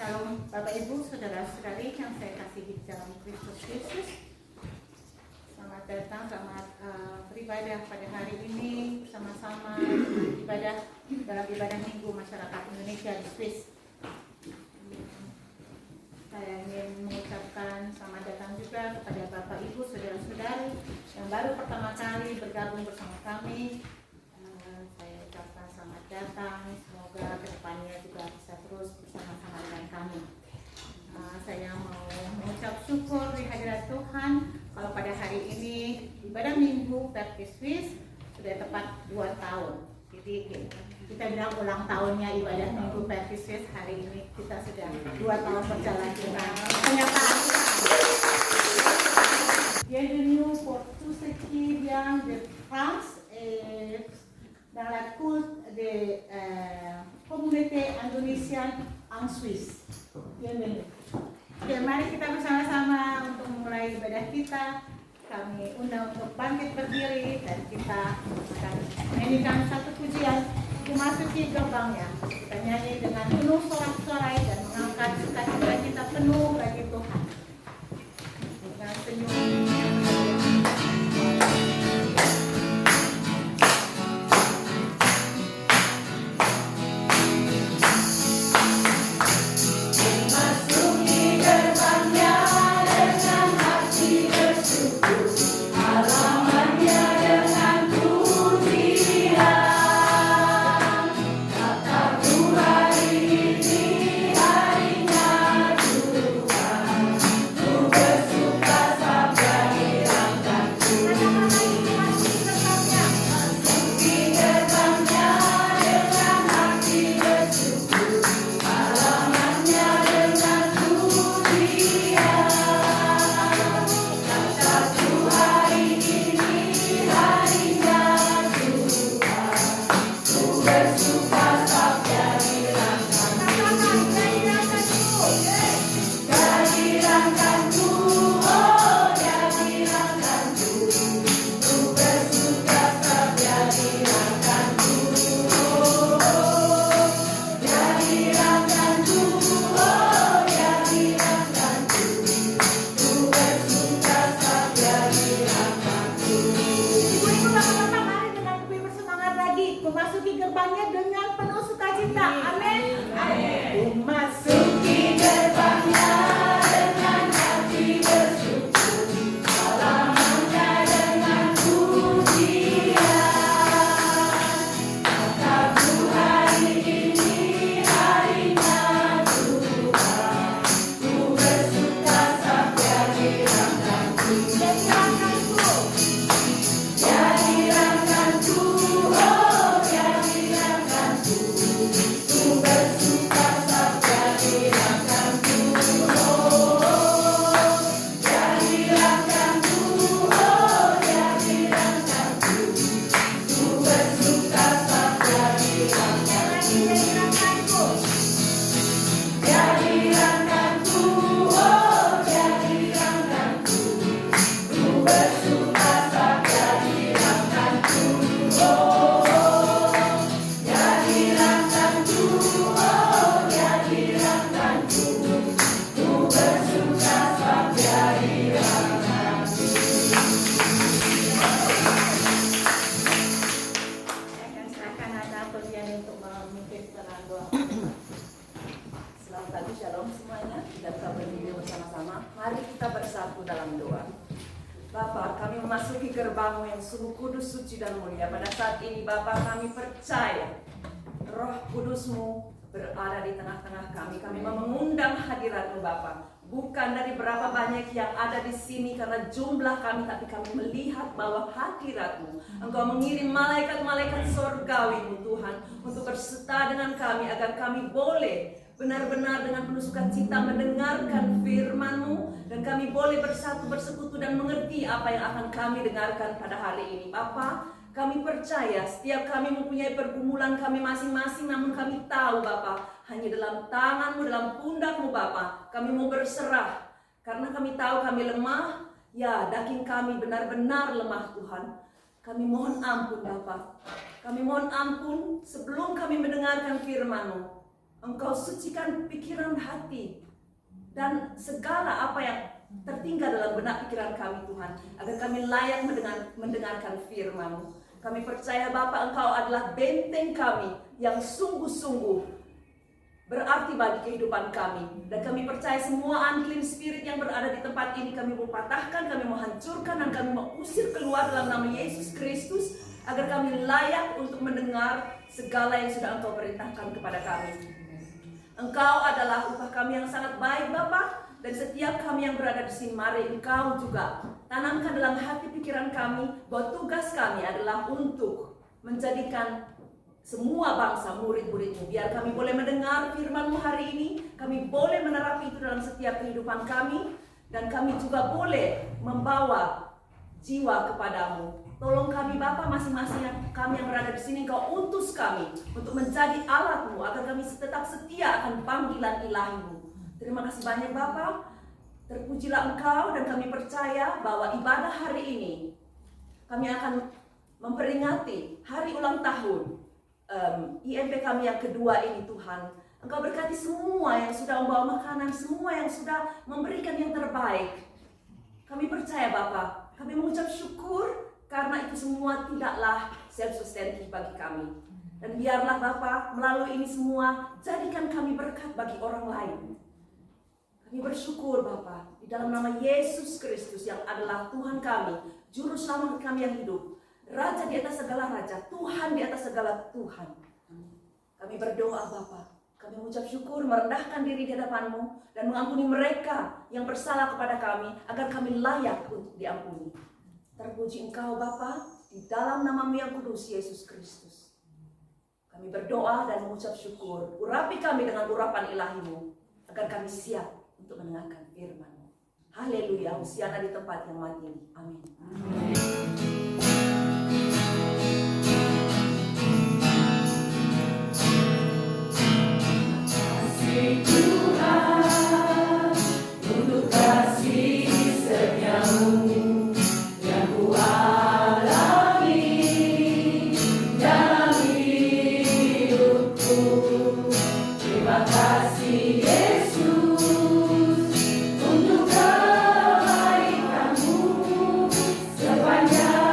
Shalom Bapak Ibu, Saudara-saudari yang saya kasihi dalam Kristus Yesus. Selamat datang, selamat beribadah pada hari ini bersama-sama ibadah dalam ibadah Minggu Masyarakat Indonesia di Swiss. Saya ingin mengucapkan selamat datang juga kepada Bapak Ibu, Saudara-saudari yang baru pertama kali bergabung bersama kami. Saya ucapkan selamat datang, semoga kedepannya juga bisa terus bersama-sama dengan kami. Saya mau mengucap syukur di hadirat Tuhan kalau pada hari ini ibadah Minggu Baptist Swiss sudah tepat 2 tahun. Jadi kita bilang ulang tahunnya ibadah Minggu Baptist Swiss hari ini kita sudah 2 tahun berjalan dengan kenyataan Bienvenue pour tous ceux qui viennent de France et dans la culte de communauté indonésienne en Suisse. Bienvenue. Oke, mari kita bersama-sama untuk memulai ibadah kita. Kami undang untuk bangkit berdiri dan kita akan menyanyikan satu pujian memasuki gerbangnya. Kita nyanyi dengan penuh sorak-sorai dan mengangkat sukacita kita penuh bagi Tuhan. Dengan senyum. Suci dan mulia. Pada saat ini Bapa, kami percaya Roh Kudus-Mu berada di tengah-tengah kami. Kami mengundang hadirat-Mu Bapa. Bukan dari berapa banyak yang ada di sini karena jumlah kami, tapi kami melihat bahwa hadirat-Mu. Engkau mengirim malaikat-malaikat sorgawi-Mu Tuhan untuk berserta dengan kami agar kami boleh benar-benar dengan penuh sukacita mendengarkan firman-Mu, dan kami boleh bersatu, bersekutu dan mengerti apa yang akan kami dengarkan pada hari ini. Bapa, kami percaya setiap kami mempunyai pergumulan kami masing-masing, namun kami tahu Bapa, hanya dalam tangan-Mu, dalam pundak-Mu Bapa, kami mau berserah. Karena kami tahu kami lemah, ya daging kami benar-benar lemah Tuhan. Kami mohon ampun Bapa, kami mohon ampun sebelum kami mendengarkan firman-Mu. Engkau sucikan pikiran hati dan segala apa yang tertinggal dalam benak pikiran kami Tuhan, agar kami layak mendengarkan firman-Mu. Kami percaya Bapa, Engkau adalah benteng kami yang sungguh-sungguh berarti bagi kehidupan kami. Dan kami percaya semua unclean spirit yang berada di tempat ini kami mau patahkan, kami mau hancurkan, dan kami mau usir keluar dalam nama Yesus Kristus, agar kami layak untuk mendengar segala yang sudah Engkau perintahkan kepada kami. Engkau adalah upah kami yang sangat baik Bapa, dan setiap kami yang berada di sini, mari Engkau juga tanamkan dalam hati pikiran kami bahwa tugas kami adalah untuk menjadikan semua bangsa murid-murid-Mu. Biar kami boleh mendengar firman-Mu hari ini, kami boleh menerapi itu dalam setiap kehidupan kami, dan kami juga boleh membawa jiwa kepadamu. Tolong kami Bapa, masing-masing kami yang berada di sini, Engkau utus kami untuk menjadi alat-Mu, agar kami tetap setia akan panggilan ilahi-Mu. Terima kasih banyak Bapa. Terpujilah Engkau, dan kami percaya bahwa ibadah hari ini kami akan memperingati hari ulang tahun IMP kami yang kedua ini Tuhan. Engkau berkati semua yang sudah membawa makanan, semua yang sudah memberikan yang terbaik. Kami percaya Bapa, kami mengucap syukur karena itu semua tidaklah self-sustaining bagi kami. Dan biarlah Bapa, melalui ini semua jadikan kami berkat bagi orang lain. Kami bersyukur Bapa, di dalam nama Yesus Kristus yang adalah Tuhan kami, Juru Selamat kami yang hidup, Raja di atas segala raja, Tuhan di atas segala Tuhan. Kami berdoa Bapa, kami mengucap syukur, merendahkan diri di hadapan-Mu, dan mengampuni mereka yang bersalah kepada kami, agar kami layak untuk diampuni. Terpuji Engkau Bapa, di dalam nama-Mu yang kudus, Yesus Kristus. Kami berdoa dan mengucap syukur, urapi kami dengan urapan ilahi-Mu, agar kami siap untuk mendengarkan firman-Mu. Haleluya, Hosiana di tempat yang mati. Amin. Sepanjang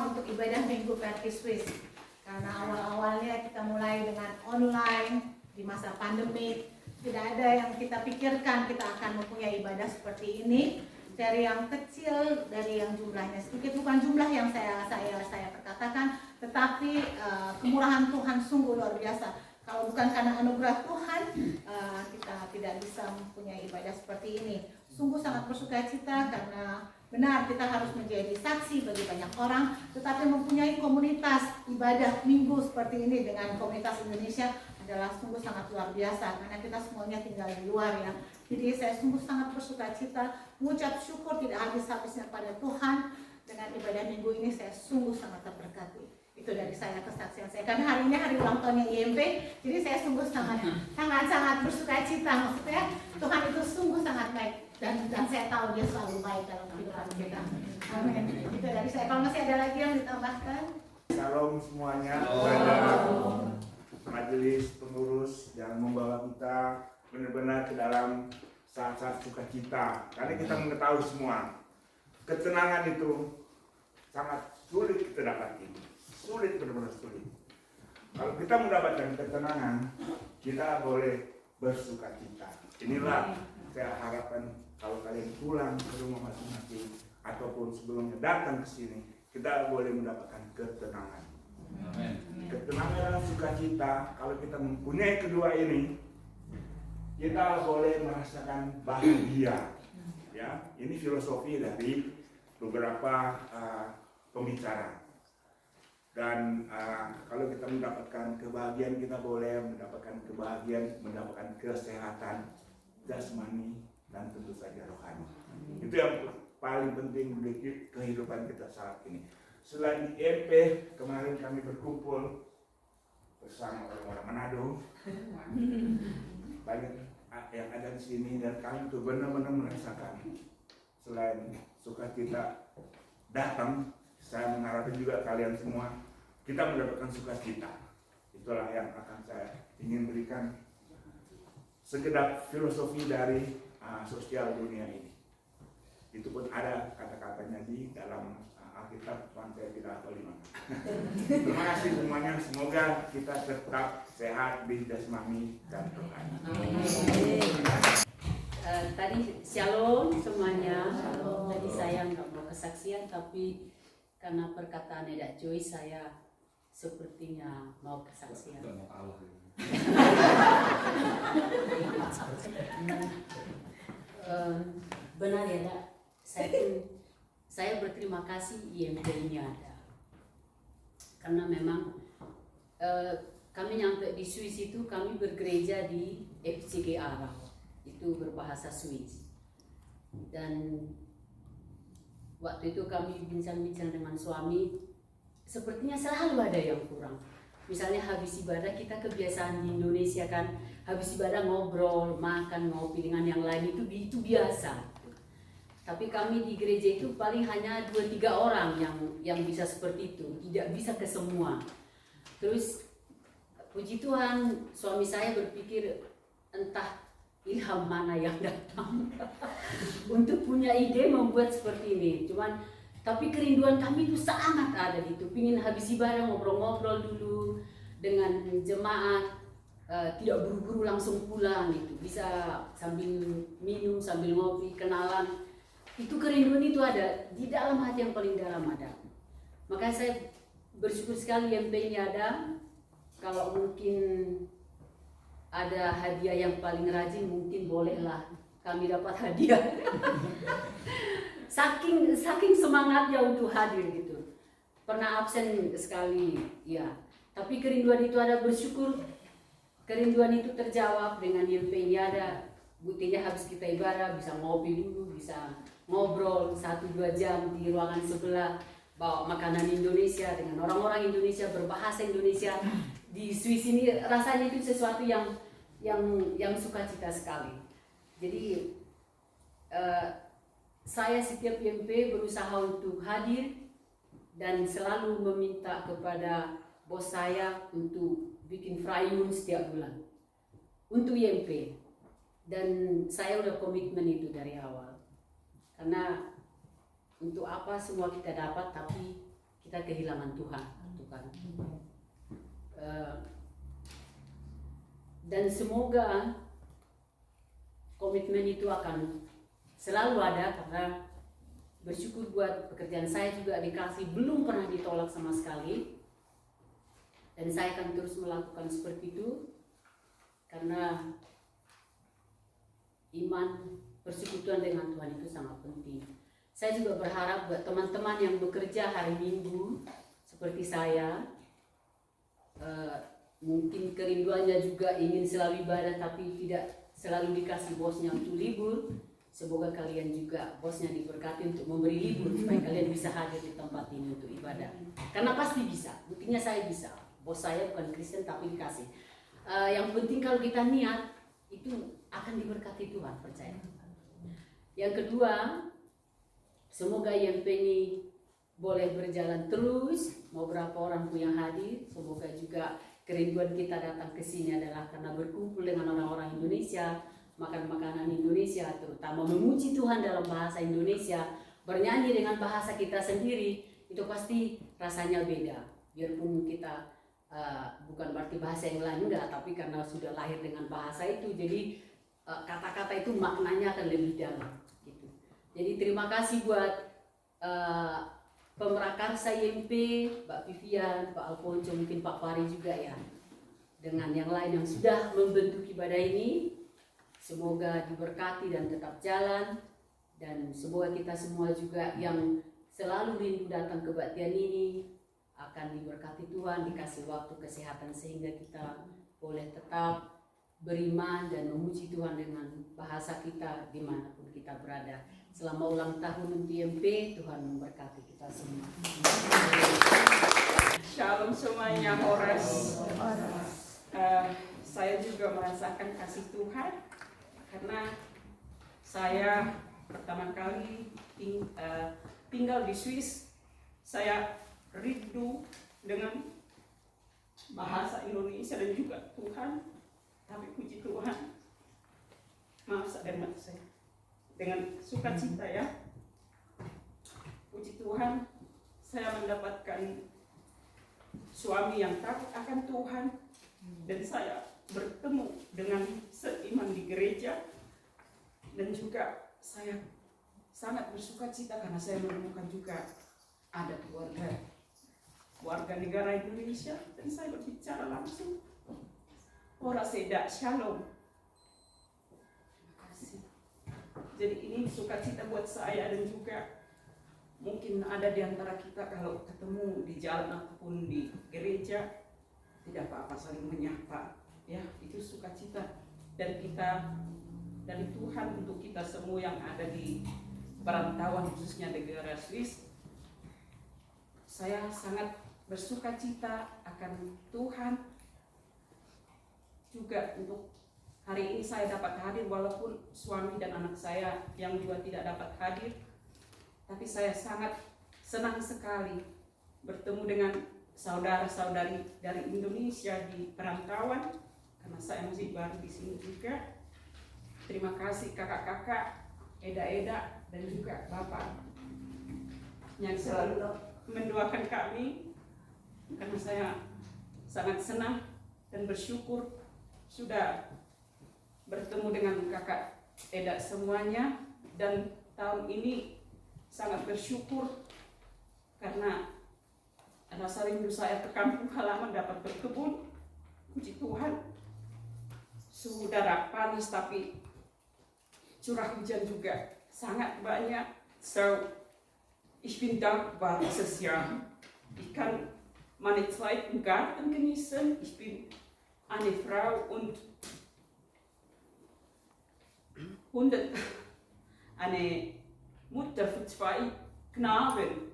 semua untuk ibadah Minggu Verti Swiss. Karena awal-awalnya kita mulai dengan online di masa pandemi, tidak ada yang kita pikirkan kita akan mempunyai ibadah seperti ini. Dari yang kecil, dari yang jumlahnya sedikit, bukan jumlah yang saya perkatakan, tetapi kemurahan Tuhan sungguh luar biasa. Kalau bukan karena anugerah Tuhan, kita tidak bisa mempunyai ibadah seperti ini. Sungguh sangat bersuka cita karena benar kita harus menjadi saksi bagi banyak orang, tetapi mempunyai komunitas ibadah minggu seperti ini dengan komunitas Indonesia adalah sungguh sangat luar biasa karena kita semuanya tinggal di luar ya. Jadi saya sungguh sangat bersuka cita, mengucap syukur tidak habis-habisnya pada Tuhan. Dengan ibadah minggu ini saya sungguh sangat terberkati. Itu dari saya, kesaksian saya. Karena hari ini hari ulang tahunnya IMP, jadi saya sungguh sangat bersuka cita. Maksudnya Tuhan itu sungguh sangat baik dan saya tahu Dia selalu baik dalam kehidupan kita. Amin. Itu dari saya. Kalau masih ada lagi yang ditambahkan? Salam semuanya kepada majelis pengurus yang membawa kita benar-benar ke dalam saat-saat sukacita. Karena kita mengetahui semua ketenangan itu sangat sulit kita dapati. Sulit, benar-benar sulit. Kalau kita mendapatkan ketenangan, kita boleh bersukacita. Inilah saya harapkan kalau kalian pulang ke rumah masing-masing ataupun sebelumnya datang ke sini, kita boleh mendapatkan ketenangan. Amin. Ketenangan dan sukacita, kalau kita mempunyai kedua ini, kita boleh merasakan bahagia. Ya, ini filosofi dari beberapa pembicara. Dan kalau kita mendapatkan kebahagiaan, kita boleh mendapatkan kebahagiaan, mendapatkan kesehatan jasmani dan tentu saja rohani. Itu yang paling penting bagi kehidupan kita saat ini. Selain di MP, kemarin kami berkumpul bersama orang-orang Manado. Banyak yang ada di sini dan kami tuh benar-benar merasakan selain sukacita datang, saya mengharapkan juga kalian semua kita mendapatkan sukacita. Itulah yang akan saya ingin berikan sekedar filosofi dari sosial dunia ini. Itu pun ada kata-katanya di dalam Alkitab, cuman saya tidak hafal di mana. Terima kasih semuanya, semoga kita tetap sehat di jasmani dan rohani. Tadi shalom semuanya. Jadi saya nggak mau kesaksian, tapi karena perkataan Eda Joy saya sepertinya mau kesaksian. Benar ya, Dak? Saya berterima kasih IMP ini ada, karena memang kami nyampe di Swiss itu kami bergereja di FCG Arau, itu berbahasa Swiss, dan waktu itu kami bincang-bincang dengan suami, sepertinya selalu ada yang kurang. Misalnya habis ibadah, kita kebiasaan di Indonesia kan, habis ibadah ngobrol, makan, ngopi dengan yang lain itu biasa. Tapi kami di gereja itu paling hanya 2-3 orang yang bisa seperti itu, tidak bisa ke semua. Terus puji Tuhan, suami saya berpikir entah ilham mana yang datang untuk punya ide membuat seperti ini. Tapi kerinduan kami itu sangat ada gitu, pingin habis ibadah ngobrol-ngobrol dulu dengan jemaat, tidak buru-buru langsung pulang gitu, bisa sambil minum, sambil ngopi, kenalan. Itu kerinduan itu ada di dalam hati yang paling dalam ada. Makanya saya bersyukur sekali IMP ini ada. Kalau mungkin ada hadiah yang paling rajin, mungkin bolehlah kami dapat hadiah. Saking semangatnya untuk hadir gitu. Pernah absen sekali, ya. Tapi kerinduan itu ada, bersyukur kerinduan itu terjawab dengan IMP ini ada. Buktinya habis kita ibadah bisa ngopi dulu, bisa ngobrol 1-2 jam di ruangan sebelah, bawa makanan Indonesia dengan orang-orang Indonesia, berbahasa Indonesia. Di Swiss ini rasanya itu sesuatu yang sukacita sekali. Jadi saya setiap IMP berusaha untuk hadir dan selalu meminta kepada bos saya untuk bikin Freimun setiap bulan untuk IMP. Dan saya udah komitmen itu dari awal. Karena untuk apa semua kita dapat, tapi kita kehilangan Tuhan. Dan semoga komitmen itu akan selalu ada, karena bersyukur buat pekerjaan saya juga dikasih, belum pernah ditolak sama sekali, dan saya akan terus melakukan seperti itu karena iman persekutuan dengan Tuhan itu sangat penting. Saya juga berharap buat teman-teman yang bekerja hari Minggu seperti saya, mungkin kerinduannya juga ingin selalu ibadah tapi tidak selalu dikasih bosnya untuk libur. Semoga kalian juga bosnya diberkati untuk memberi libur supaya kalian bisa hadir di tempat ini untuk ibadah. Karena pasti bisa, buktinya saya bisa. Bos saya bukan Kristen tapi dikasih. Yang penting kalau kita niat itu akan diberkati Tuhan, percaya. Yang kedua, semoga IMP ini boleh berjalan terus. Mau berapa orang pun yang hadir, semoga juga kerinduan kita datang ke sini adalah karena berkumpul dengan orang-orang Indonesia, makan makanan Indonesia, terutama memuji Tuhan dalam bahasa Indonesia, bernyanyi dengan bahasa kita sendiri, itu pasti rasanya beda. Biarpun kita bukan berarti bahasa yang lain, enggak, tapi karena sudah lahir dengan bahasa itu, jadi kata-kata itu maknanya akan lebih dalam. Gitu. Jadi terima kasih buat Pemrakarsa IMP, Mbak Vivian, Pak Alfonso, mungkin Pak Fari juga ya, dengan yang lain yang sudah membentuk ibadah ini. Semoga diberkati dan tetap jalan, dan semoga kita semua juga yang selalu rindu datang kebaktian ini akan diberkati Tuhan, dikasih waktu kesehatan sehingga kita boleh tetap beriman dan memuji Tuhan dengan bahasa kita dimanapun kita berada. Selama ulang tahun IMP, Tuhan memberkati kita semua. Shalom semuanya, Horas. Saya juga merasakan kasih Tuhan karena saya pertama kali tinggal di Swiss. Saya rindu dengan bahasa Indonesia dan juga Tuhan. Tapi puji Tuhan, maaf saya dengan sukacita ya. Puji Tuhan, saya mendapatkan suami yang takut akan Tuhan, dan saya bertemu dengan seiman di gereja, dan juga saya sangat bersukacita karena saya menemukan juga ada warga negara Indonesia, dan saya berbicara langsung. Ora seda, shalom. Terima kasih. Jadi ini sukacita buat saya, dan juga mungkin ada di antara kita kalau ketemu di jalan ataupun di gereja tidak apa-apa saling menyapa, ya itu sukacita dari kita, dari Tuhan untuk kita semua yang ada di perantauan khususnya negara Swiss. Saya sangat bersukacita akan Tuhan. Juga untuk hari ini saya dapat hadir walaupun suami dan anak saya yang juga tidak dapat hadir, tapi saya sangat senang sekali bertemu dengan saudara-saudari dari Indonesia di perantauan, karena saya masih baru di sini juga. Terima kasih kakak-kakak, Eda-Eda, dan juga Bapak yang selalu mendoakan kami, karena saya sangat senang dan bersyukur sudah bertemu dengan kakak Eda semuanya, dan tahun ini sangat bersyukur karena rasa rindu saya ke kampung halaman dapat berkebun. Puji Tuhan, sudah panas tapi curah hujan juga sangat banyak. So, ich bin dankbar dieses Jahr. Ich kann meine Zeit im Garten genießen. Ich bin eine Frau und eine Mutter für 2 Knaben.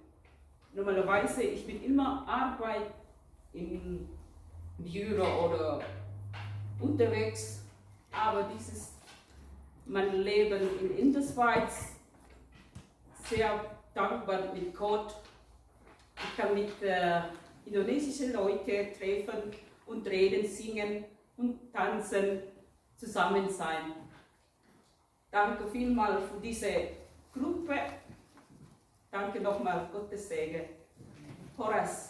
Normalerweise, ich bin immer Arbeit im Büro oder unterwegs, aber dieses mein Leben in der Schweiz sehr dankbar mit Gott. Ich kann mit indonesischen Leuten treffen und reden, singen und tanzen, zusammen sein. Danke vielmals für diese Gruppe. Danke nochmal, Gottes Segen. Horas.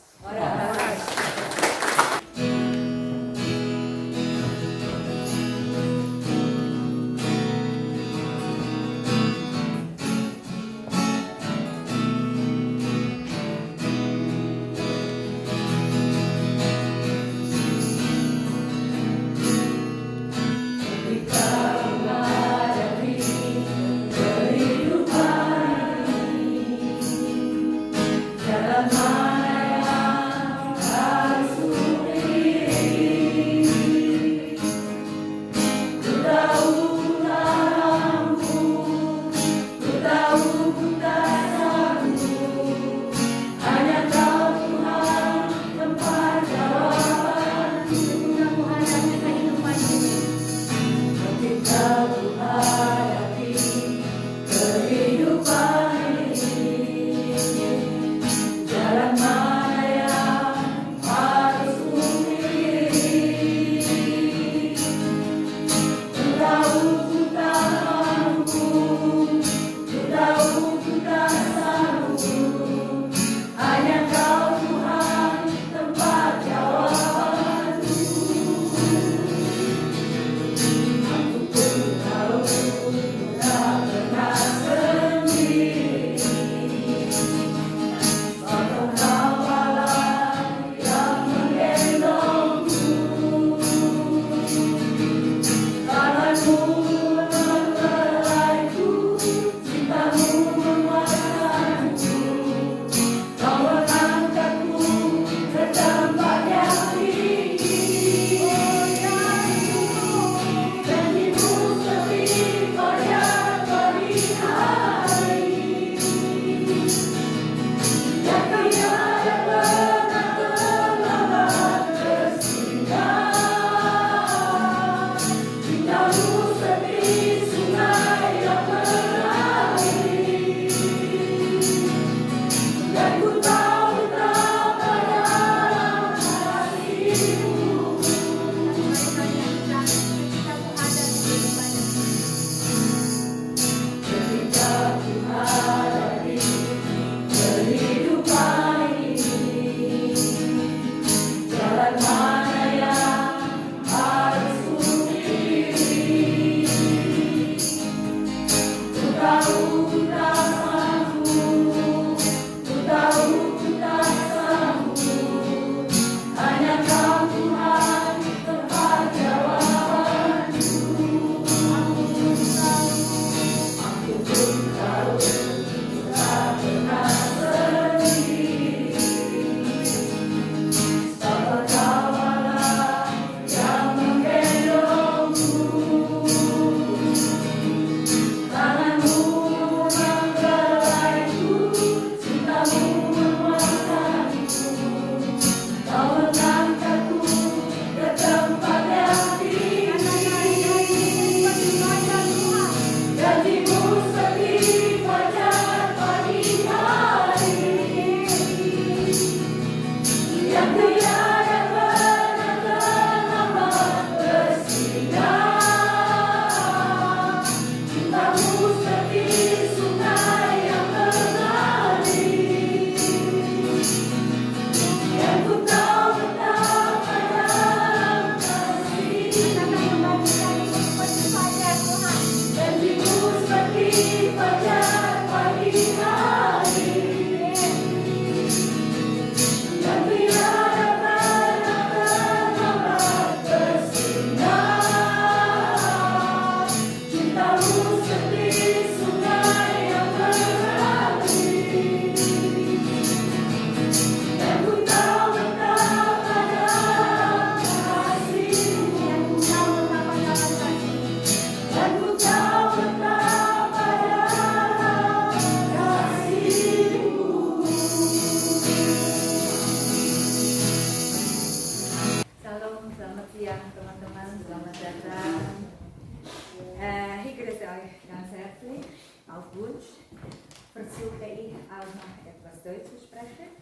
Deutsch sprechen.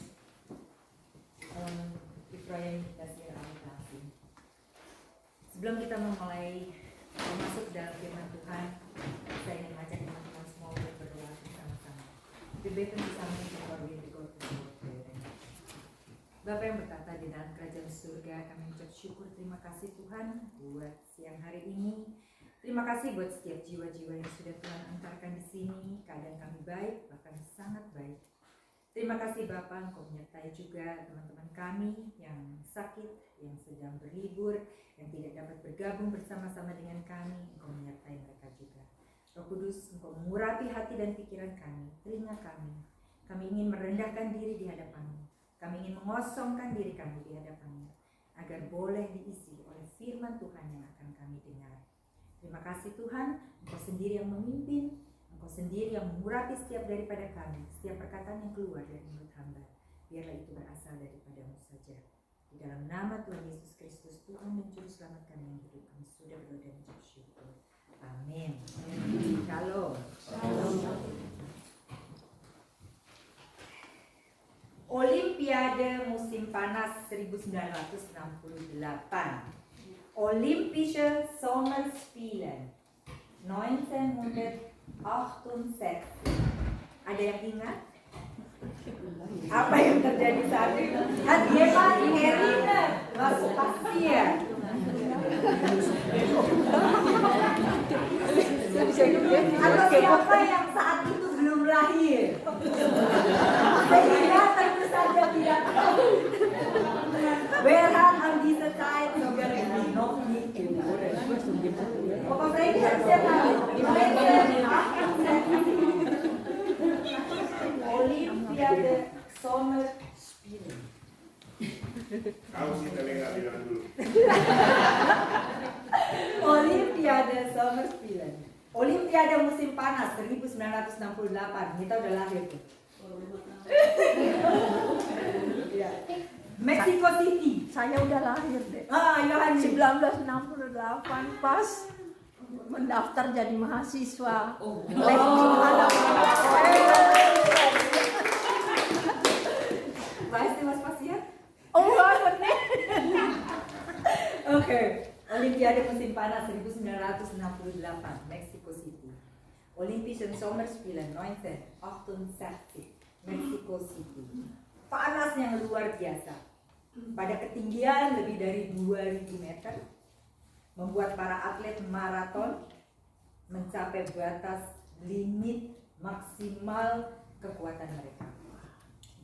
Ich freue mich, dass ihr alle da sind. Sebelum kita memulai masuk dalam firman Tuhan, saya ingin mengajak teman-teman semua untuk berdoa bersama-sama. The better bersama before we go to the Lord. Bapa yang bertata di dalam kerajaan surga, kami ucap syukur, terima kasih Tuhan buat siang hari ini. Terima kasih buat setiap jiwa-jiwa yang sudah Tuhan antarkan di sini. Keadaan kami baik, bahkan sangat baik. Terima kasih Bapa, Engkau menyertai juga teman-teman kami yang sakit, yang sedang berlibur, yang tidak dapat bergabung bersama-sama dengan kami. Engkau menyertai mereka juga. Roh Kudus, Engkau mengurapi hati dan pikiran kami, telinga kami. Kami ingin merendahkan diri di hadapan-Mu. Kami ingin mengosongkan diri kami di hadapan-Mu, agar boleh diisi oleh firman Tuhan yang akan kami dengar. Terima kasih Tuhan, Engkau sendiri yang memimpin, Engkau sendiri yang mengurapi setiap daripada kami, setiap perkataan yang keluar dari mulut hamba. Biarlah itu berasal daripada-Mu saja. Di dalam nama Tuhan Yesus Kristus, Tuhan dan Juru Selamat kami yang hidup, kami sudah berdoa dan ucap syukur. Amin. Shalom. Olimpiade musim panas 1968. Olympische Sommerspiele 1968. Ada yang ingat? Apa yang terjadi saat itu? Hat jemand erinnert was passiert? Atau siapa yang saat itu belum lahir? Sehingga tentu saja tidak tahu. Wer hat an dieser Zeit sogenannten noch nicht geboren? Papa Freddy hat sehr tahu. Olimpiade Sommerspiele. Kau sih telinga bilang dulu. Olimpiade Sommerspiele. Olimpiade musim panas 1968. Kita udah lahir tuh. Ya. Mexico City. Saya udah lahir deh. Yohani. 1968 pas mendaftar jadi mahasiswa. Weißt du was passiert? Oh, bener. Oke, Olimpiade musim panas 1968, Mexico City. Olympische Sommerspiele 1968, Mexico City. Panas yang luar biasa. Pada ketinggian lebih dari 2000 meter, membuat para atlet maraton mencapai batas limit maksimal kekuatan mereka.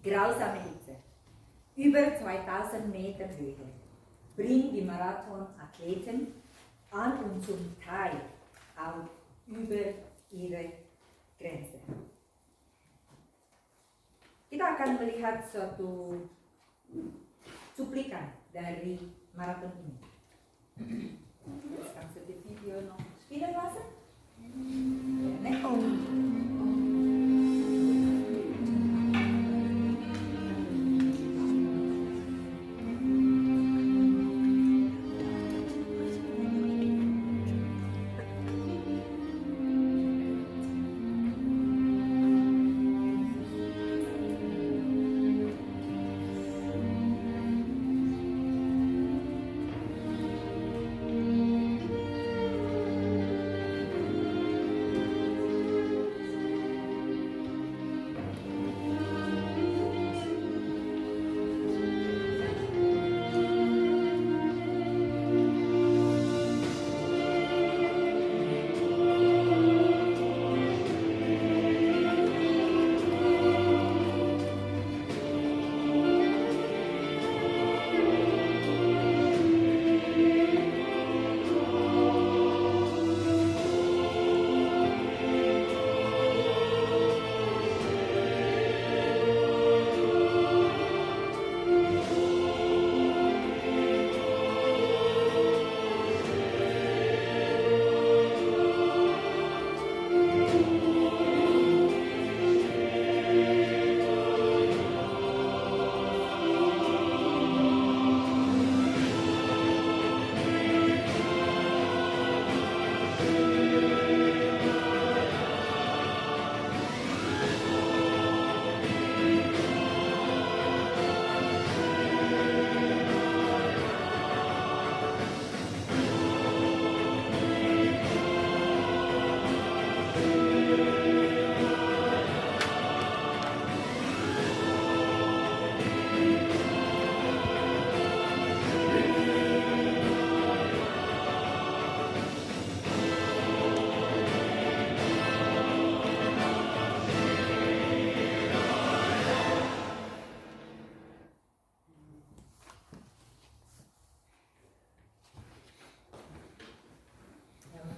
Grausame Hitze. Über 2000 Meter Höhe bringt die Marathonathleten an und zum Teil auch über ihre Grenze. Kita akan melihat suatu cuplikan dari maraton ini. Kannst du die Video noch spielen lassen? Ja, ne?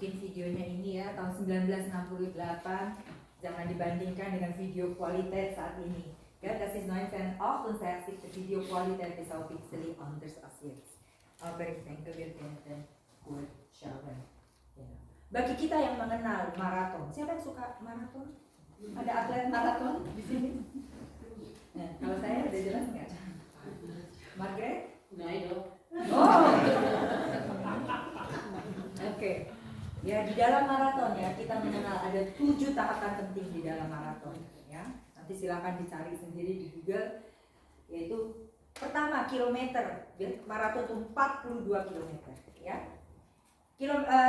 mungkin videonya ini ya tahun 1968, jangan dibandingkan dengan video kualitas saat ini. Ja, das ist 1968, de videokwaliteit is auch ein bisschen anders als jetzt. Aber ich denke, wir könnten gut schauen. Ya. Bagi kita yang mengenal maraton, siapa yang suka maraton? Ada atlet maraton di sini? Nah, kalau saya udah jelas nggak? Margaret? Enggak dong. Oh, oke. Ya, di dalam maraton ya kita mengenal ada 7 tahapan penting di dalam maraton. Ya, nanti silakan dicari sendiri di Google. Yaitu pertama kilometer, maraton itu 42 kilometer. Ya,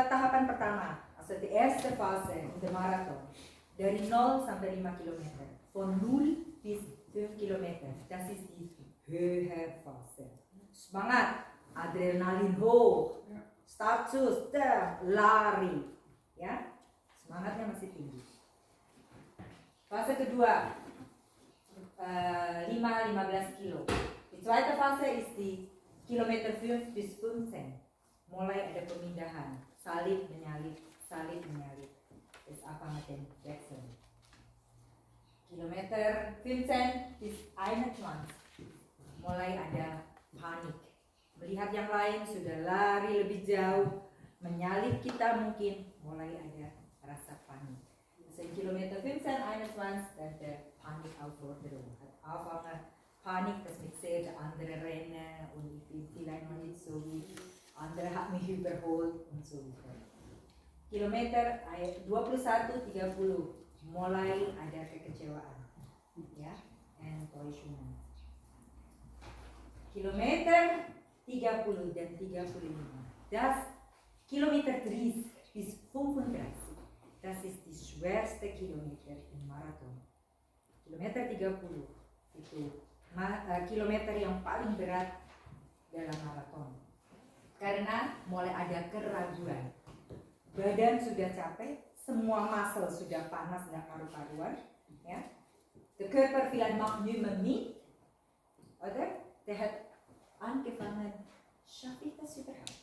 tahapan pertama, also die erste Phase der Marathon dari 0 sampai 5 kilometer, von 0 bis 5 kilometer. Das ist die Höhephase. Semangat, adrenalin hoch, status, lari, ya, semangatnya masih tinggi. Fase kedua, 5-15 kilo. Die zweite Phase ist die Kilometer 5 bis 15. Mulai ada pemindahan, salib menyalip, terus apa macam Jackson. Kilometer 15 bis 21. Mulai ada panik. Melihat yang lain sudah lari lebih jauh, menyalip kita mungkin, mulai ada rasa panik. Also Kilometer 15, 21, dann der Panikaufforderung. Auf einmal Panik, dass mich sehe, der andere rennen und ich bin vielleicht noch nicht so wie andere hat mich überholt und so weiter. Kilometer 21-30 mulai ada kekecewaan, ya, enttäuschung. Kilometer 30 dan 35. Das Kilometer 30 bis 35. Das ist die schwerste Kilometer im Marathon. Kilometer 30 itu kilometer yang paling berat dalam maraton. Karena mulai ada keraguan. Badan sudah capek, semua muscle sudah panas dan karu-karuan, ya. Der Körper vielleicht macht nicht mehr mit, oder? Der hat angefangen, schaffe ich das überhaupt?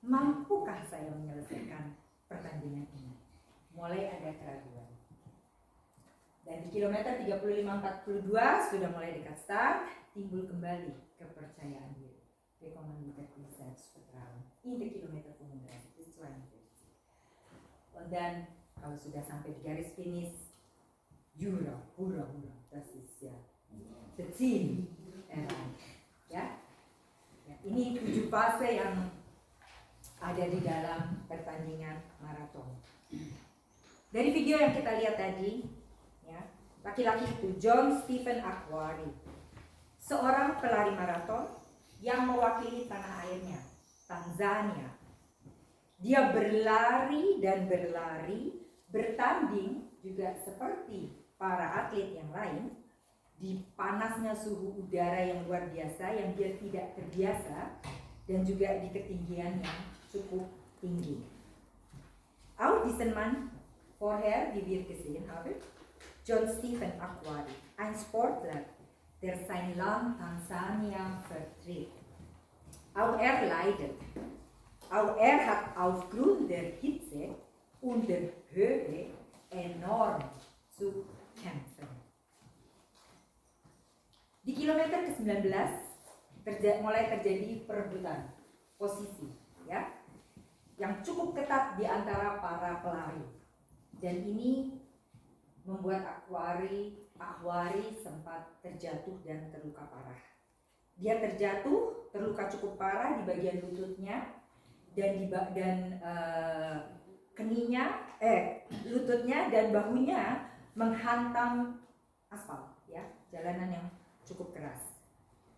Mampukah saya menyelesaikan pertandingan ini? Mulai ada keraguan. Dan di kilometer 35-42 sudah mulai dekat start, timbul kembali kepercayaan diri. Bekommen wieder die Selbstvertrauen. In die Kilometer 35 bis 42. Dan kalau sudah sampai di garis finish, hurra, hurra, hurra, das ist ja the Ziel erreicht. Ya, ini 7 fase yang ada di dalam pertandingan maraton. Dari video yang kita lihat tadi, ya, laki-laki itu John Stephen Akhwari, seorang pelari maraton yang mewakili tanah airnya, Tanzania. Dia berlari dan berlari, bertanding juga seperti para atlet yang lain di panasnya suhu udara yang luar biasa yang dia tidak terbiasa dan juga di ketinggian yang cukup tinggi. Auch diesen Mann vorher, wie wir gesehen haben, John Stephen Akhwari, ein Sportler, der sein Land Tansania vertritt. Auch er leidet. Auch er hat aufgrund der Hitze und der Höhe enorm zu kämpfen. Di kilometer ke-19 mulai terjadi perebutan posisi, ya, yang cukup ketat di antara para pelari. Dan ini membuat Akhwari sempat terjatuh dan terluka parah. Dia terjatuh, terluka cukup parah di bagian lututnya dan lututnya dan bahunya menghantam aspal, ya, jalanan yang cukup keras.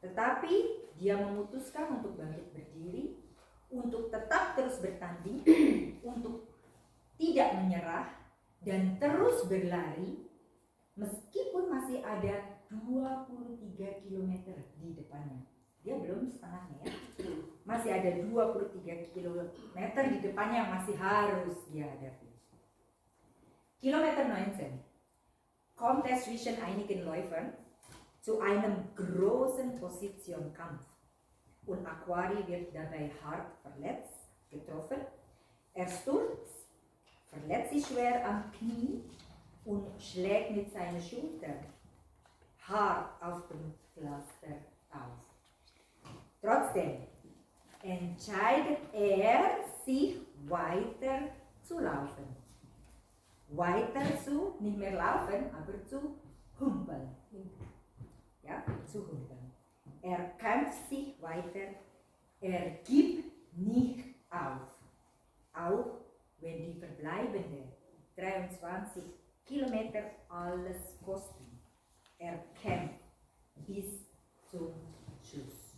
Tetapi dia memutuskan untuk bangkit berdiri, untuk tetap terus bertanding, untuk tidak menyerah dan terus berlari meskipun masih ada 23 km di depannya. Dia belum setengahnya, ya. Masih ada 23 km di depannya yang masih harus dia hadapi. Kilometer 19 kommt es zwischen einigen Läufern zu einem großen Positionkampf und Akhwari wird dabei hart verletzt, getroffen. stürzt, verletzt sich schwer am Knie und schlägt mit seiner Schulter hart auf dem Pflaster auf. Trotzdem entscheidet er sich weiter zu laufen. Weiter zu, nicht mehr laufen, aber zu humpeln. Ja, zu humpeln. Er kämpft sich weiter, er gibt nicht auf. Auch wenn die verbleibenden 23 Kilometer alles kosten. Er kämpft bis zum Schluss.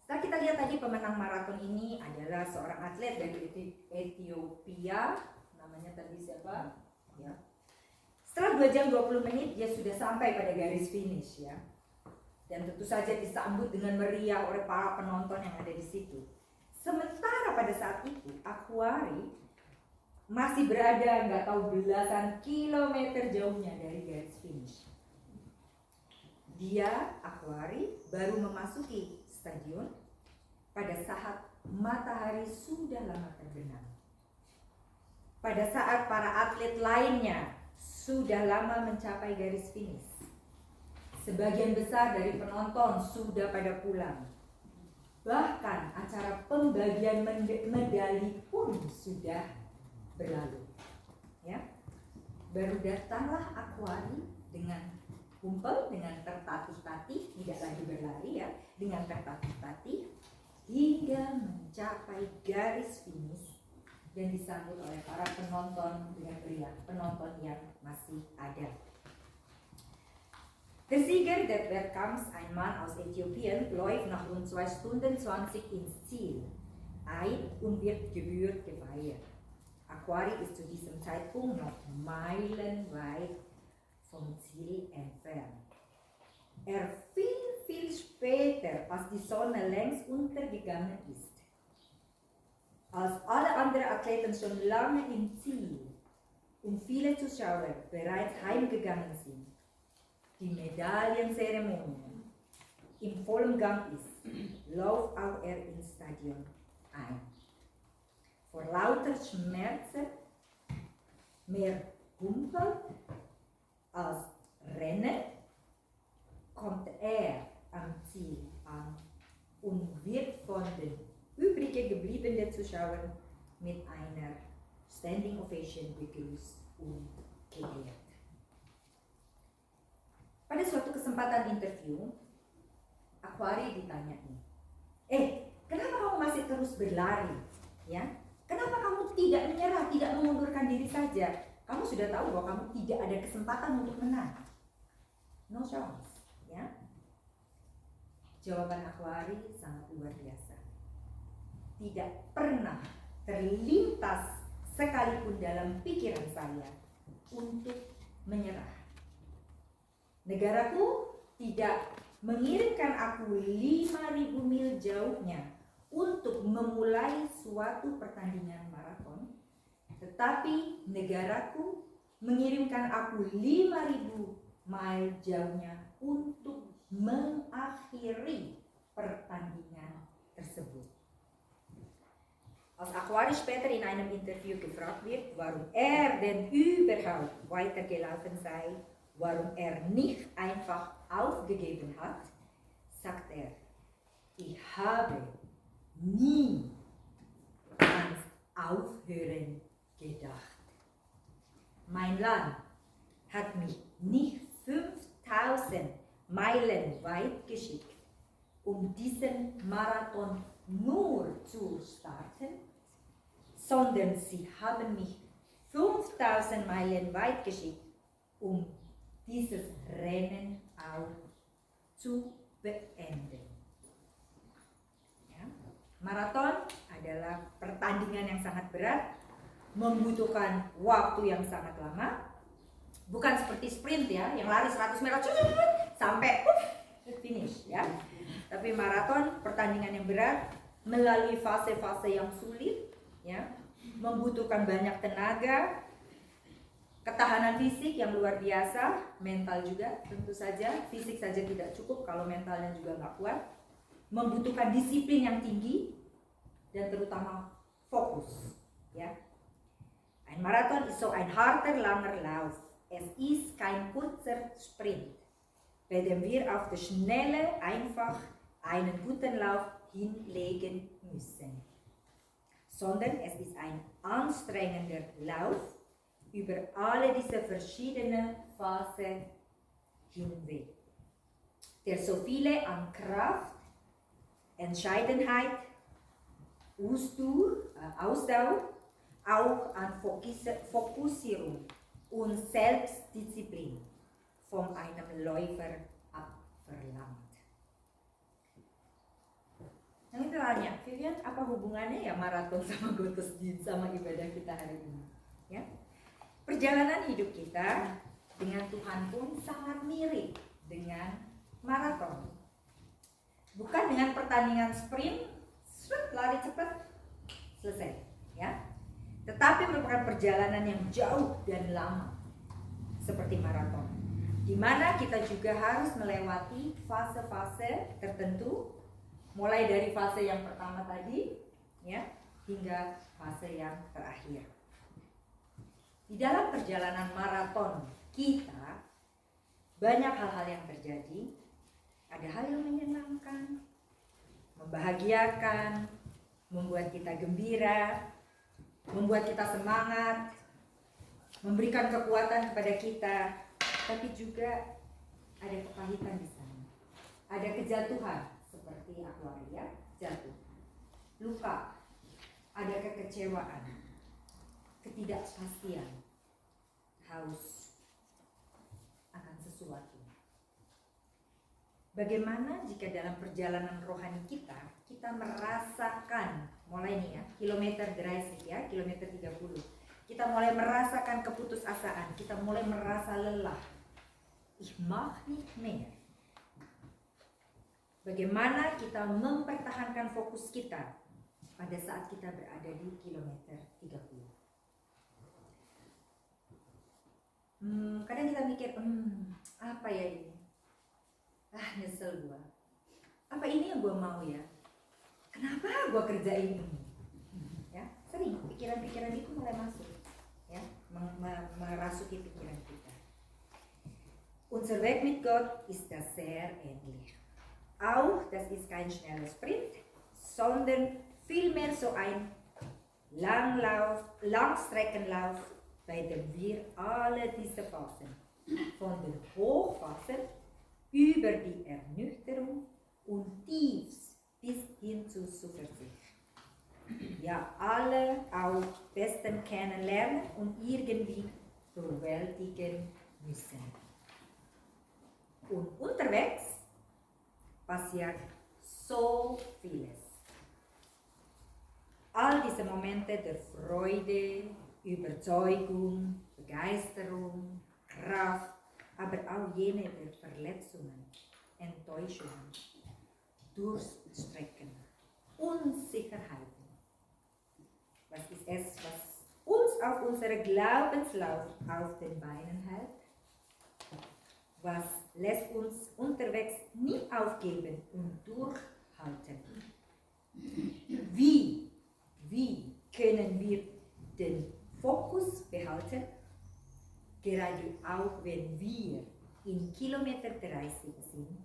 Setelah kita lihat tadi pemenang maraton ini adalah seorang atlet dari Ethiopia, namanya tadi siapa? Ya. Setelah 2 jam 20 menit dia sudah sampai pada garis finish ya. Dan tentu saja disambut dengan meriah oleh para penonton yang ada di situ. Sementara pada saat itu Aquari masih berada nggak tahu belasan kilometer jauhnya dari garis finish. Dia, Aquari, baru memasuki stadion pada saat matahari sudah lama terbenam. Pada saat para atlet lainnya sudah lama mencapai garis finish. Sebagian besar dari penonton sudah pada pulang. Bahkan acara pembagian medali pun sudah berlalu. Ya. Baru datanglah Aquari dengan kumpul, dengan tertatih-tatih, tidak lagi berlari ya, dengan tertatih-tatih hingga mencapai garis finish dan disambut oleh para penonton dengan meriah, penonton yang masih ada. Der Sieger des Wettkampfs, ein Mann aus Äthiopien, läuft nach rund 2 Stunden 20 ins Ziel ein und wird gebührend gefeiert. Aquari ist zu diesem Zeitpunkt noch meilenweit vom Ziel entfernt. Er viel später, als die Sonne längst untergegangen ist, als alle anderen Athleten schon lange im Ziel und viele Zuschauer bereits heimgegangen sind, die Medaillenzeremonie im vollen Gang ist, läuft auch er ins Stadion ein. Vor lauter Schmerzen mehr humpeln als rennen, kommt er am Ziel an und wird von den übrig gebliebenen Zuschauern mit einer Standing Ovation begrüßt und geehrt. Pada suatu kesempatan interview, Aquari ditanya nih, kenapa kamu masih terus berlari? Ya, kenapa kamu tidak menyerah, tidak mengundurkan diri saja? Kamu sudah tahu bahwa kamu tidak ada kesempatan untuk menang. No chance, ya. Jawaban Aquari sangat luar biasa. Tidak pernah terlintas sekalipun dalam pikiran saya untuk menyerah. Negaraku tidak mengirimkan aku 5.000 mil jauhnya untuk memulai suatu pertandingan maraton, tetapi negaraku mengirimkan aku 5.000 mil jauhnya untuk mengakhiri pertandingan tersebut. Als Aquari später in einem Interview gefragt wird, warum denn überhaupt weitergelaufen sei, warum nicht einfach aufgegeben hat, sagt ich habe nie ans Aufhören gedacht. Mein Land hat mich nicht 5000 Meilen weit geschickt, diesen Marathon nur zu starten, sondern sie haben mich 5000 Meilen weit geschickt, dieses Rennen auch zu beenden. Ya. Maraton adalah pertandingan yang sangat berat, membutuhkan waktu yang sangat lama. Bukan seperti sprint ya, yang lari 100 meter sampai finish ya. Tapi maraton pertandingan yang berat melalui fase-fase yang sulit ya, membutuhkan banyak tenaga, ketahanan fisik yang luar biasa, mental juga tentu saja. Fisik saja tidak cukup kalau mentalnya juga nggak kuat. Membutuhkan disiplin yang tinggi dan terutama fokus Fokus. Ja? Ein Marathon ist so ein harter, langer Lauf. Es ist kein kurzer Sprint, bei dem wir auf der Schnelle einfach einen guten Lauf hinlegen müssen, sondern es ist ein anstrengender Lauf über alle diese verschiedenen Phasen hinweg, der so viele an Kraft, Entscheidenheit, Ausdauer, auch an Fokussierung und Selbstdisziplin von einem Läufer abverlangt. Yang itu tanya, Vivian, apa hubungannya ya maraton sama Gottesdienst sama ibadah kita hari ini? Ya, perjalanan hidup kita dengan Tuhan pun sangat mirip dengan maraton. Bukan dengan pertandingan sprint, lari cepat, selesai, ya. Tetapi merupakan perjalanan yang jauh dan lama, seperti maraton, di mana kita juga harus melewati fase-fase tertentu, mulai dari fase yang pertama tadi, ya, hingga fase yang terakhir. Di dalam perjalanan maraton kita, banyak hal-hal yang terjadi. Ada hal yang menyenangkan, membahagiakan, membuat kita gembira, membuat kita semangat, memberikan kekuatan kepada kita, tapi juga ada kepahitan di sana. Ada kejatuhan seperti Aquaria jatuh, luka, ada kekecewaan, ketidakpastian, haus akan sesuatu. Bagaimana jika dalam perjalanan rohani kita merasakan, mulai nih ya, kilometer 30 ya, kilometer 30, kita mulai merasakan keputusasaan, kita mulai merasa lelah. Ich mach nicht mehr. Bagaimana kita mempertahankan fokus kita pada saat kita berada di kilometer 30. Kadang kita mikir, apa ya ini? Nyesel gua. Apa ini yang gua mau ya? Kenapa gua kerjain ini? Ya, sering pikiran-pikiran itu mulai masuk, ya, merasuki pikiran kita. Unser Weg mit Gott ist das sehr ähnlich. Auch das ist kein schneller Sprint, sondern vielmehr so ein Langstreckenlauf, bei dem wir alle diese Phasen, von der Hochphase über die Ernüchterung und tiefs bis hin zur Zuversicht, ja, alle auch besten kennenlernen und irgendwie bewältigen müssen. Und unterwegs passiert so vieles. All diese Momente der Freude, Überzeugung, Begeisterung, Kraft, aber auch jene der Verletzungen, Enttäuschungen, Durststrecken, Unsicherheiten. Was ist es, was uns auf unserem Glaubenslauf auf den Beinen hält? Was lässt uns unterwegs nie aufgeben und durchhalten? Wie können wir den Fokus behalten, gerade auch wenn wir in Kilometer 30 sind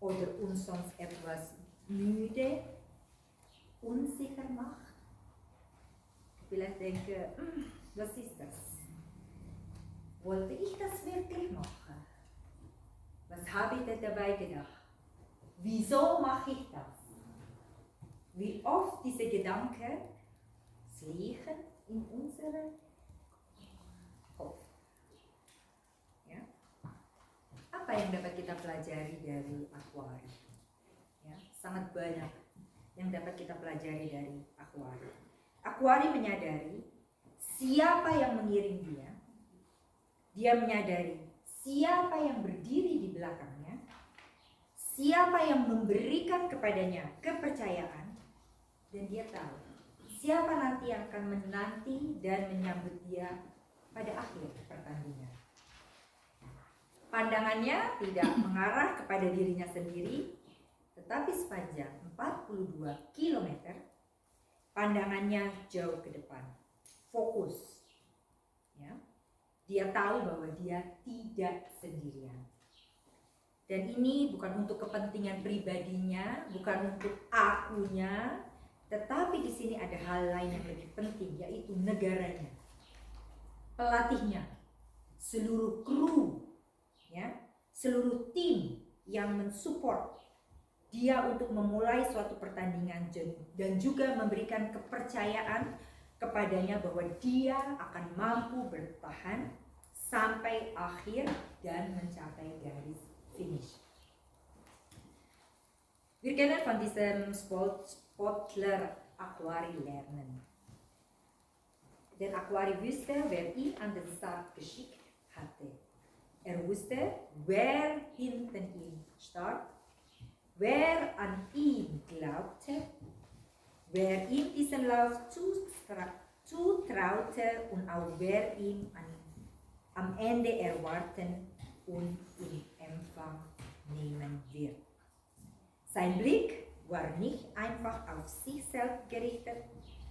oder uns sonst etwas müde, unsicher macht? Vielleicht denke, was ist das? Wollte ich das wirklich machen? Was habe ich denn dabei gedacht? Wieso mache ich das? Wie oft diese Gedanken schlichen in unserem Kopf. Ya. Apa yang dapat kita pelajari dari Aquari? Ya, sangat banyak yang dapat kita pelajari dari Aquari. Aquari menyadari siapa yang mengiring dia. Dia menyadari siapa yang berdiri di belakangnya, siapa yang memberikan kepadanya kepercayaan, dan dia tahu siapa nanti yang akan menanti dan menyambut dia pada akhir pertandingan. Pandangannya tidak mengarah kepada dirinya sendiri, tetapi sepanjang 42 km, pandangannya jauh ke depan, fokus. Ya. Dia tahu bahwa dia tidak sendirian. Dan ini bukan untuk kepentingan pribadinya, bukan untuk akunya, tetapi di sini ada hal lain yang lebih penting, yaitu negaranya, pelatihnya, seluruh kru, ya, seluruh tim yang mensupport dia untuk memulai suatu pertandingan dan juga memberikan kepercayaan kepadanya bahwa dia akan mampu bertahan sampai akhir dan mencapai garis finish. Wir können von diesem Sportler Aquari lernen. Denn Aquari wusste, wer ihn an den Start geschickt hatte. Er wusste, wer hinter ihm stand, wer an ihn glaubte, wer ihm diesen Lauf zutraute und auch wer ihn am Ende erwarten und in Empfang nehmen wird. Sein Blick war nicht einfach auf sich selbst gerichtet,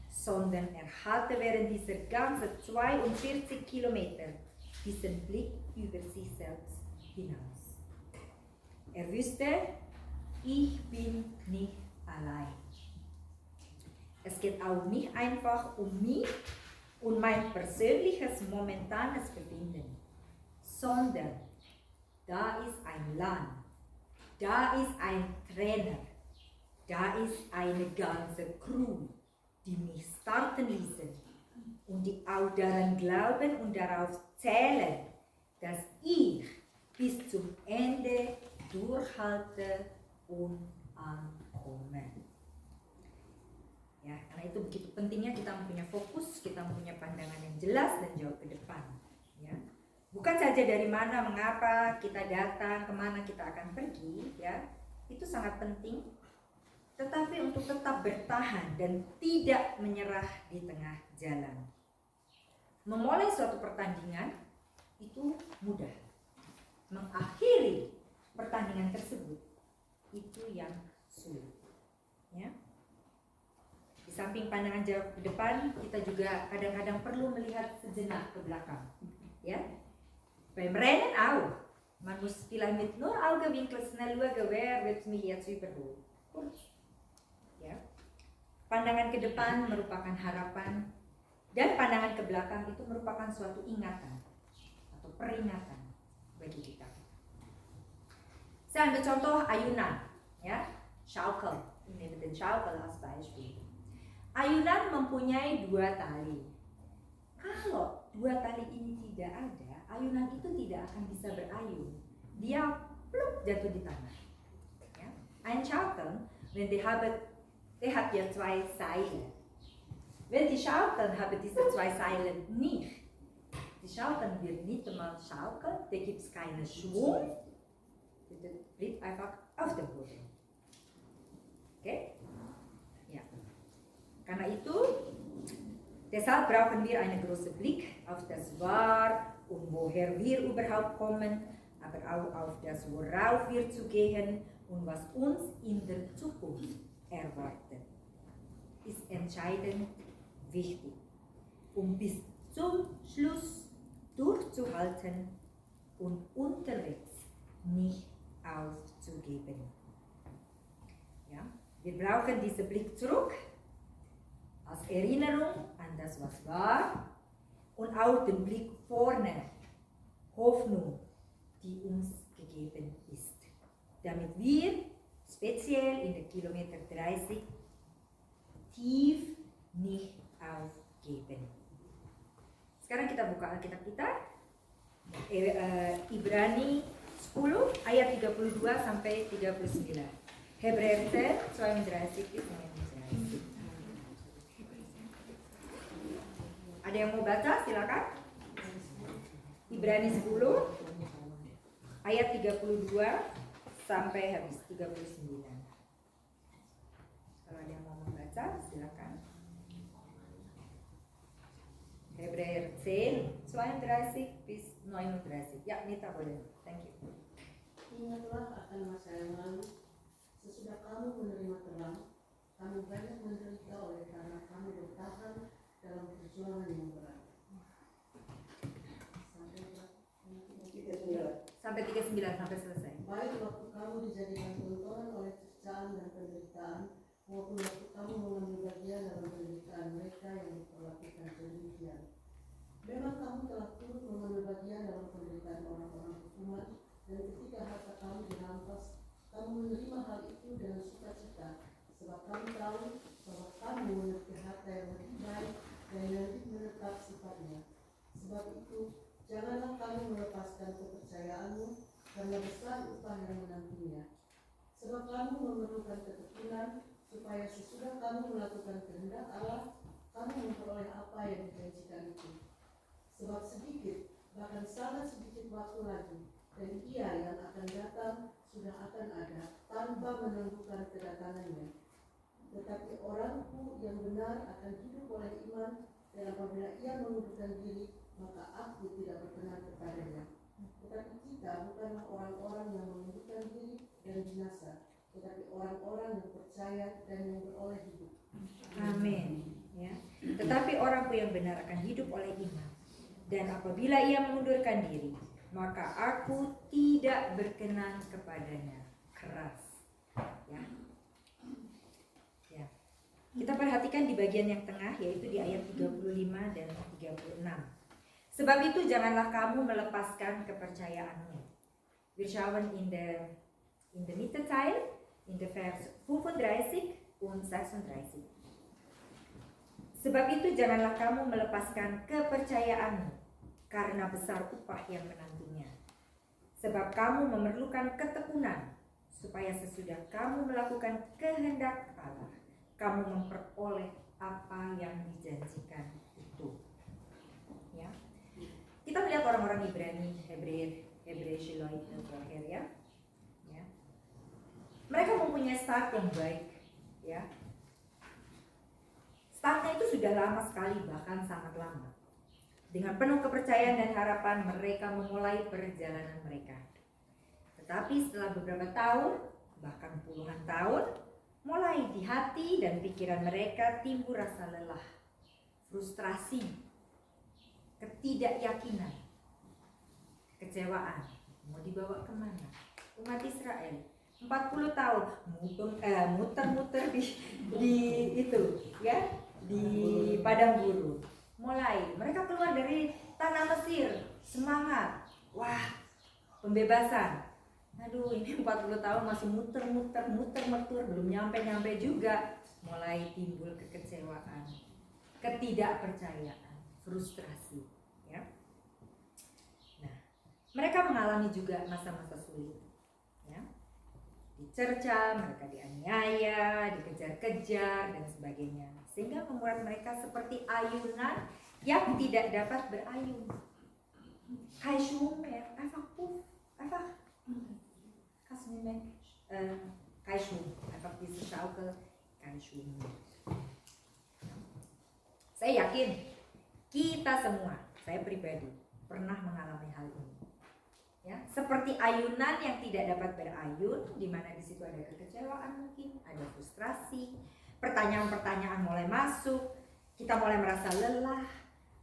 sondern er hatte während dieser ganzen 42 Kilometer diesen Blick über sich selbst hinaus. Er wusste, ich bin nicht allein. Es geht auch nicht einfach um mich und mein persönliches momentanes Befinden, sondern da ist ein Land, da ist ein Trainer, da ist eine ganze Crew, die mich starten ließen und die auch daran glauben und darauf zählen, dass ich bis zum Ende durchhalte und ankomme. Ya, karena itu begitu pentingnya kita mempunyai fokus, kita mempunyai pandangan yang jelas dan jauh ke depan. Ya. Bukan saja dari mana, mengapa kita datang, kemana kita akan pergi, ya, itu sangat penting. Tetapi untuk tetap bertahan dan tidak menyerah di tengah jalan. Memulai suatu pertandingan itu mudah. Mengakhiri pertandingan tersebut itu yang sulit. Ya. Di samping pandangan jauh ke depan, kita juga kadang-kadang perlu melihat sejenak ke belakang. Ja? Beim Rennen auch. Man muss vielleicht mit nur Augenwinkel schnell schauen, wer wird mich jetzt überholen. Ja? Pandangan ke depan merupakan harapan dan pandangan ke belakang itu merupakan suatu ingatan atau peringatan bagi kita. Saya ambil contoh ayunan, ya, Schaukel. Ini den Schaukel als Beispiel. Ayunan mempunyai 2 tali. Kalau 2 tali ini tidak ada, ayunan itu tidak akan bisa berayun. Dia pluk jatuh di tanah. Ja? Ein Schaukel, wenn der hat ja 2 Seile. Wenn die Schaukeln haben diese 2 Seile nicht, die Schaukeln wird nicht einmal schaukeln, da gibt es keinen Schwung, der bleibt einfach auf dem Boden. Okay? Ja. Karena itu, deshalb brauchen wir einen großen Blick auf das War und woher wir überhaupt kommen, aber auch auf das, worauf wir zu gehen und was uns in der Zukunft erwartet. Ist entscheidend wichtig, um bis zum Schluss durchzuhalten und unterwegs nicht aufzugeben. Ja? Wir brauchen diesen Blick zurück als Erinnerung an das, was war, und auch den Blick vorne, Hoffnung, die uns gegeben ist, damit wir speziell in der Kilometer 30 tief nicht aufgeben. Sekarang kita buka Alkitab kita, Ibrani 10 ayat 32 sampai 39. Hebreer 10 32 bis 39. Ada yang mau baca? Silakan. Ibrani 10 ayat 32 sampai habis 39. Kalau ada yang mau membaca, silakan. Hebreer 10 32 bis 39. Ya, Nita boleh. Thank you. Ingatlah akan masa yang lalu, sesudah kamu menerima terang, Kamu banyak menderita oleh karena kamu bertahan dalam perjuangan yang berat. Sampai 39 sampai selesai. Baik waktu kamu dijadikan tontonan oleh cercaan dan penderitaan, maupun waktu kamu mengambil bagian dalam penderitaan mereka yang diperlakukan demikian. Memang kamu telah turut mengambil bagian dalam penderitaan orang-orang hukuman, dan ketika harta kamu dirampas, kamu menerima hal itu dengan sukacita, sebab kamu tahu bahwa kamu memiliki harta yang lebih baik dan yang lebih menetap sifatnya. Sebab itu, janganlah kamu melepaskan kepercayaanmu, karena besar upah yang menantinya. Sebab kamu memerlukan ketekunan, supaya sesudah kamu melakukan kehendak Allah, kamu memperoleh apa yang dijanjikan itu. Sebab sedikit, bahkan sangat sedikit waktu lagi, dan Ia yang akan datang sudah akan ada, tanpa menentukan kedatangannya. Tetapi orangku yang benar akan hidup oleh iman, dan apabila ia mengundurkan diri, maka aku tidak berkenan kepadanya. Tetapi kita bukanlah orang-orang yang mengundurkan diri dan binasa, tetapi orang-orang yang percaya dan yang beroleh hidup. Amin. Ya. Tetapi orangku yang benar akan hidup oleh iman. Dan apabila ia mengundurkan diri, maka aku tidak berkenan kepadanya. Keras. Ya. Ya. Kita perhatikan di bagian yang tengah, yaitu di ayat 35 dan 36. Sebab itu janganlah kamu melepaskan kepercayaanmu. Wir schauen in der Mittelteil, in der Vers 35 und 36. Sebab itu janganlah kamu melepaskan kepercayaanmu, karena besar upah yang menantinya. Sebab kamu memerlukan ketekunan, supaya sesudah kamu melakukan kehendak Allah, kamu memperoleh apa yang dijanjikan itu. Ya. Kita melihat orang-orang Ibrani, Hebreische Leute terakhir ya. Mereka mempunyai start yang baik, ya. Startnya itu sudah lama sekali, bahkan sangat lama. Dengan penuh kepercayaan dan harapan mereka memulai perjalanan mereka. Tetapi setelah beberapa tahun, bahkan puluhan tahun, mulai di hati dan pikiran mereka timbul rasa lelah, frustrasi, ketidakyakinan, kecewaan. Mau dibawa kemana? Umat Israel 40 tahun muter-muter di itu ya, di padang gurun. Mulai mereka keluar dari tanah Mesir, semangat, wah, pembebasan. Aduh, ini 40 tahun masih muter-muter, belum nyampe juga. Mulai timbul kekecewaan, ketidakpercayaan, frustrasi, ya. Nah, mereka mengalami juga masa-masa sulit, ya. Dicerca, mereka dianiaya, dikejar-kejar dan sebagainya, sehingga membuat mereka seperti ayunan yang tidak dapat berayun. Kaisum ya, Kaisum, Saya yakin kita semua, saya pribadi pernah mengalami hal ini. Ya, seperti ayunan yang tidak dapat berayun, di mana di situ ada kekecewaan mungkin, ada frustrasi, pertanyaan-pertanyaan mulai masuk, kita mulai merasa lelah,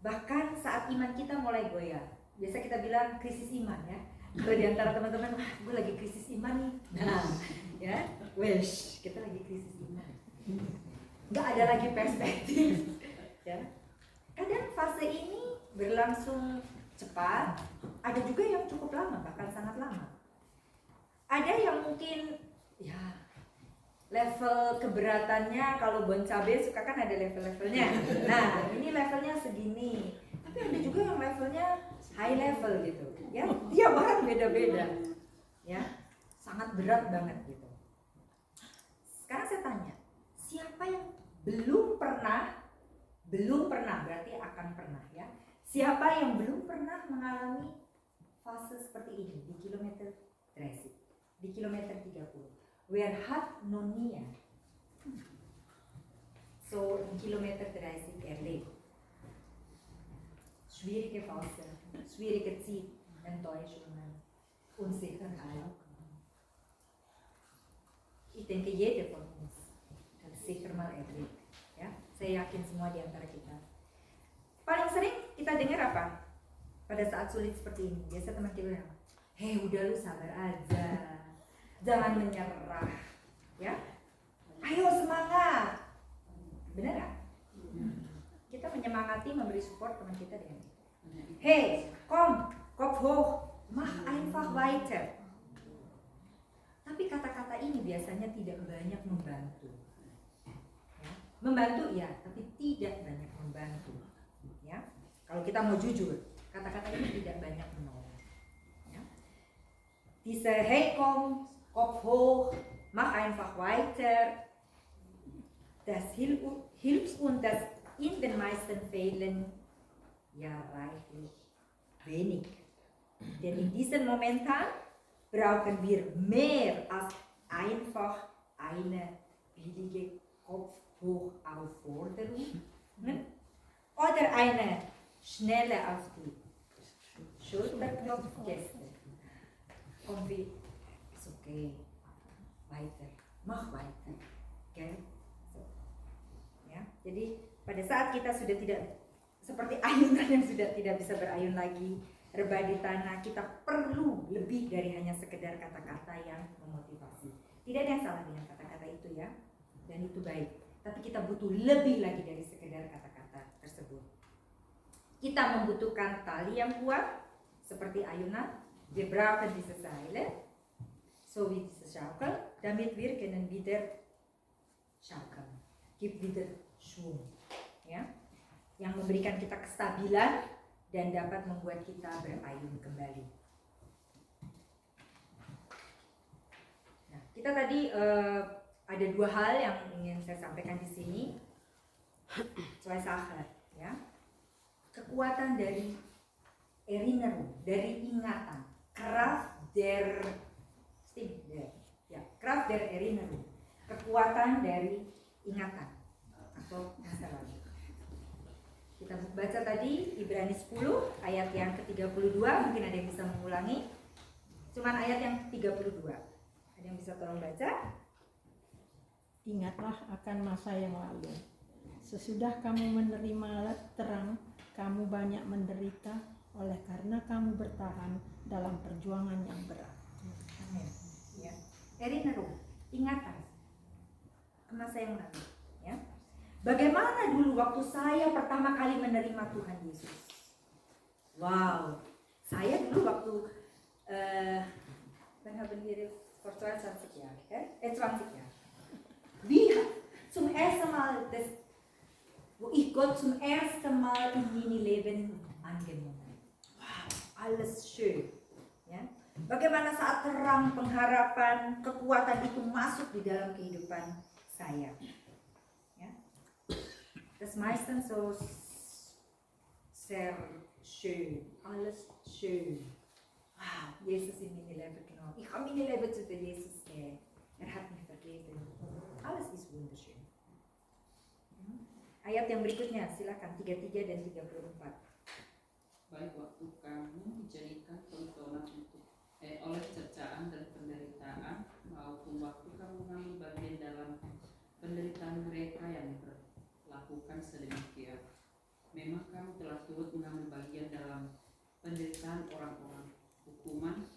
bahkan saat iman kita mulai goyah. Biasa kita bilang krisis iman ya. Kalau di antara teman-teman, wah, gue lagi krisis iman nih. Nah, ya, wesh, kita lagi krisis iman. Nggak ada lagi perspektif. Ya. Kadang fase ini berlangsung cepat, ada juga yang cukup lama, bahkan sangat lama. Ada yang mungkin ya level keberatannya, kalau bon cabe suka kan ada level-levelnya. Nah, ini levelnya segini. Tapi ada juga yang levelnya high level gitu. Ya, tiap orang beda-beda. Ya, sangat berat banget gitu. Sekarang saya tanya, siapa yang belum pernah berarti akan pernah ya. Siapa yang belum pernah mengalami fase seperti ini di kilometer 30, di kilometer 30? Wer hat noch nie so in kilometer 30 erlebt? Schwierige Phase, schwierige Zeit, Enttäuschungen, Unsicherheit. Ich denke, jeder von uns hat zeker mal erlebt. Ya, saya yakin semua di antara kita. Paling sering kita dengar apa? Pada saat sulit seperti ini, biasa teman kita bilang, hei udah lu sabar aja, jangan menyerah, ya, ayo semangat, benar nggak? Kita menyemangati, memberi support teman kita dengan itu. Hei, kom, Kopf hoch, mach einfach weiter. Tapi kata-kata ini biasanya tidak banyak membantu. Ya, membantu ya, tapi tidak banyak membantu. Ya, kalau kita mau jujur, kata-kata ini tidak banyak menolong. Ya. Diese hey komm, Kopf hoch, mach einfach weiter. Das hilft uns das in den meisten Fällen ja reichlich wenig. Denn in diesen Momenten brauchen wir mehr als einfach eine billige Kopf-hoch-Aufforderung oder eine schnelle auf die Schulterklopfgeste. Komm wie, ist okay, weiter, mach weiter, okay? So. Ya, jadi pada saat kita sudah tidak seperti ayunan yang sudah tidak bisa berayun lagi, rebah di tanah, kita perlu lebih dari hanya sekedar kata-kata yang memotivasi. Tidak ada yang salah dengan kata-kata itu ya, dan itu baik. Tapi kita butuh lebih lagi dari sekedar kata-kata tersebut. Kita membutuhkan tali yang kuat, seperti ayunan. Wir brauchen diese Seile, so wie diese Schaukel, damit wir können wieder schaukeln. Gibt wieder Schwung. Ya. Yang memberikan kita kestabilan dan dapat membuat kita berayun kembali. Nah, kita tadi ada dua hal yang ingin saya sampaikan di sini. Zwei Sachen, ya. Kekuatan dari Erinnerung, dari ingatan, Kraft der Kraft der Erinnerung, kekuatan dari ingatan atau masa lalu. Kita baca tadi Ibrani 10 ayat yang ke-32, mungkin ada yang bisa mengulangi. Cuman ayat yang 32. Ada yang bisa tolong baca? Ingatlah akan masa yang lalu. Sesudah kamu menerima terang, kamu banyak menderita oleh karena kamu bertahan dalam perjuangan yang berat. Amin. Ya. Erinnerung, ingatan ke masa yang lalu. Ya. Bagaimana dulu waktu saya pertama kali menerima Tuhan Yesus? Wow, saya dulu waktu haben wir vor 22 Jahren, 20 Jahre. Wie zum ersten Mal, wo ich Gott zum ersten Mal in mein Leben angenommen. Wow, alles schön. Ya. Bagaimana saat terang, pengharapan, kekuatan itu masuk di dalam kehidupan saya. Das meistens so sehr schön, alles schön. Wow, Jesus in mein Leben genommen. Ich habe mein Leben zu der Jesus gegeben. Hat mich vergeben. Alles ist wunderschön. Ayat yang berikutnya, silakan 33 dan 34. Baik waktu kamu dijadikan tontonan oleh cercaan dan penderitaan, maupun waktu kamu mengambil bagian dalam penderitaan mereka yang lakukan sedemikian. Memang kamu telah turut mengambil bagian dalam penderitaan orang-orang hukuman,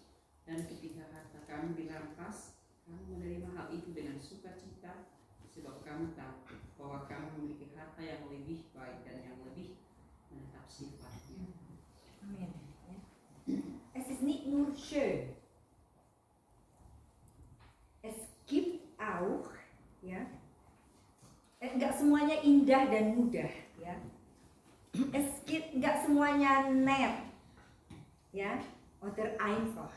dan ketika harta kamu dirampas, kamu menerima hal itu dengan sukacita, sebab kamu tahu bahwa kamu memiliki harta yang lebih baik dan yang lebih menetap sifatnya. Amin. Es ist nicht nur schön. Es gibt auch, ya. Enggak semuanya indah dan mudah, ya. Enggak semuanya nett, ya, oder einfach,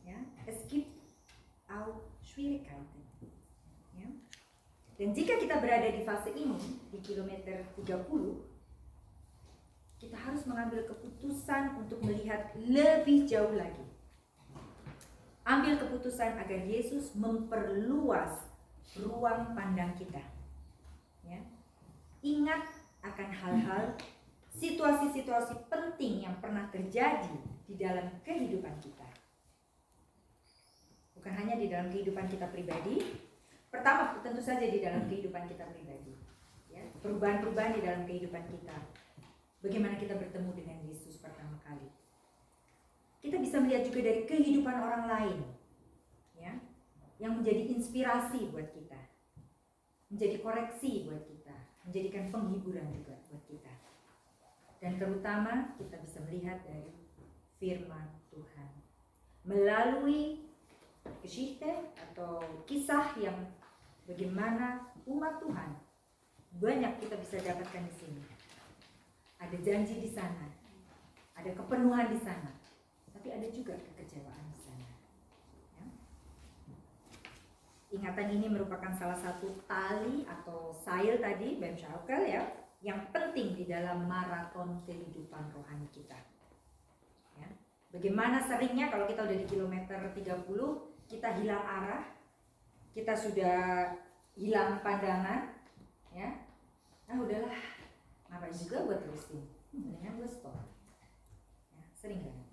ya. Es gibt auch Schwierigkeiten, ya. Dan jika kita berada di fase ini, di kilometer 30, kita harus mengambil keputusan untuk melihat lebih jauh lagi. Ambil keputusan agar Yesus memperluas ruang pandang kita. Ya. Ingat akan hal-hal, situasi-situasi penting yang pernah terjadi di dalam kehidupan kita. Bukan hanya di dalam kehidupan kita pribadi, Pertama, tentu saja di dalam kehidupan kita pribadi, ya, perubahan-perubahan di dalam kehidupan kita. Bagaimana kita bertemu dengan Yesus pertama kali. Kita bisa melihat juga dari kehidupan orang lain, ya, yang menjadi inspirasi buat kita, menjadi koreksi buat kita, menjadikan penghiburan juga buat kita. Dan terutama kita bisa melihat dari firman Tuhan melalui geschichte atau kisah yang bagaimana umat Tuhan banyak kita bisa dapatkan di sini. Ada janji di sana, ada kepenuhan di sana, tapi ada juga kekecewaan di sana. Ya. Ingatan ini merupakan salah satu tali atau sail tadi, Bem Schaukel, ya, yang penting di dalam maraton kehidupan rohani kita. Ya. Bagaimana seringnya kalau kita udah di kilometer 30, kita hilang arah, kita sudah hilang pandangan, ya. Nah udahlah, ngapain juga buat terusin, mendingan gue stop. Ya, sering banget.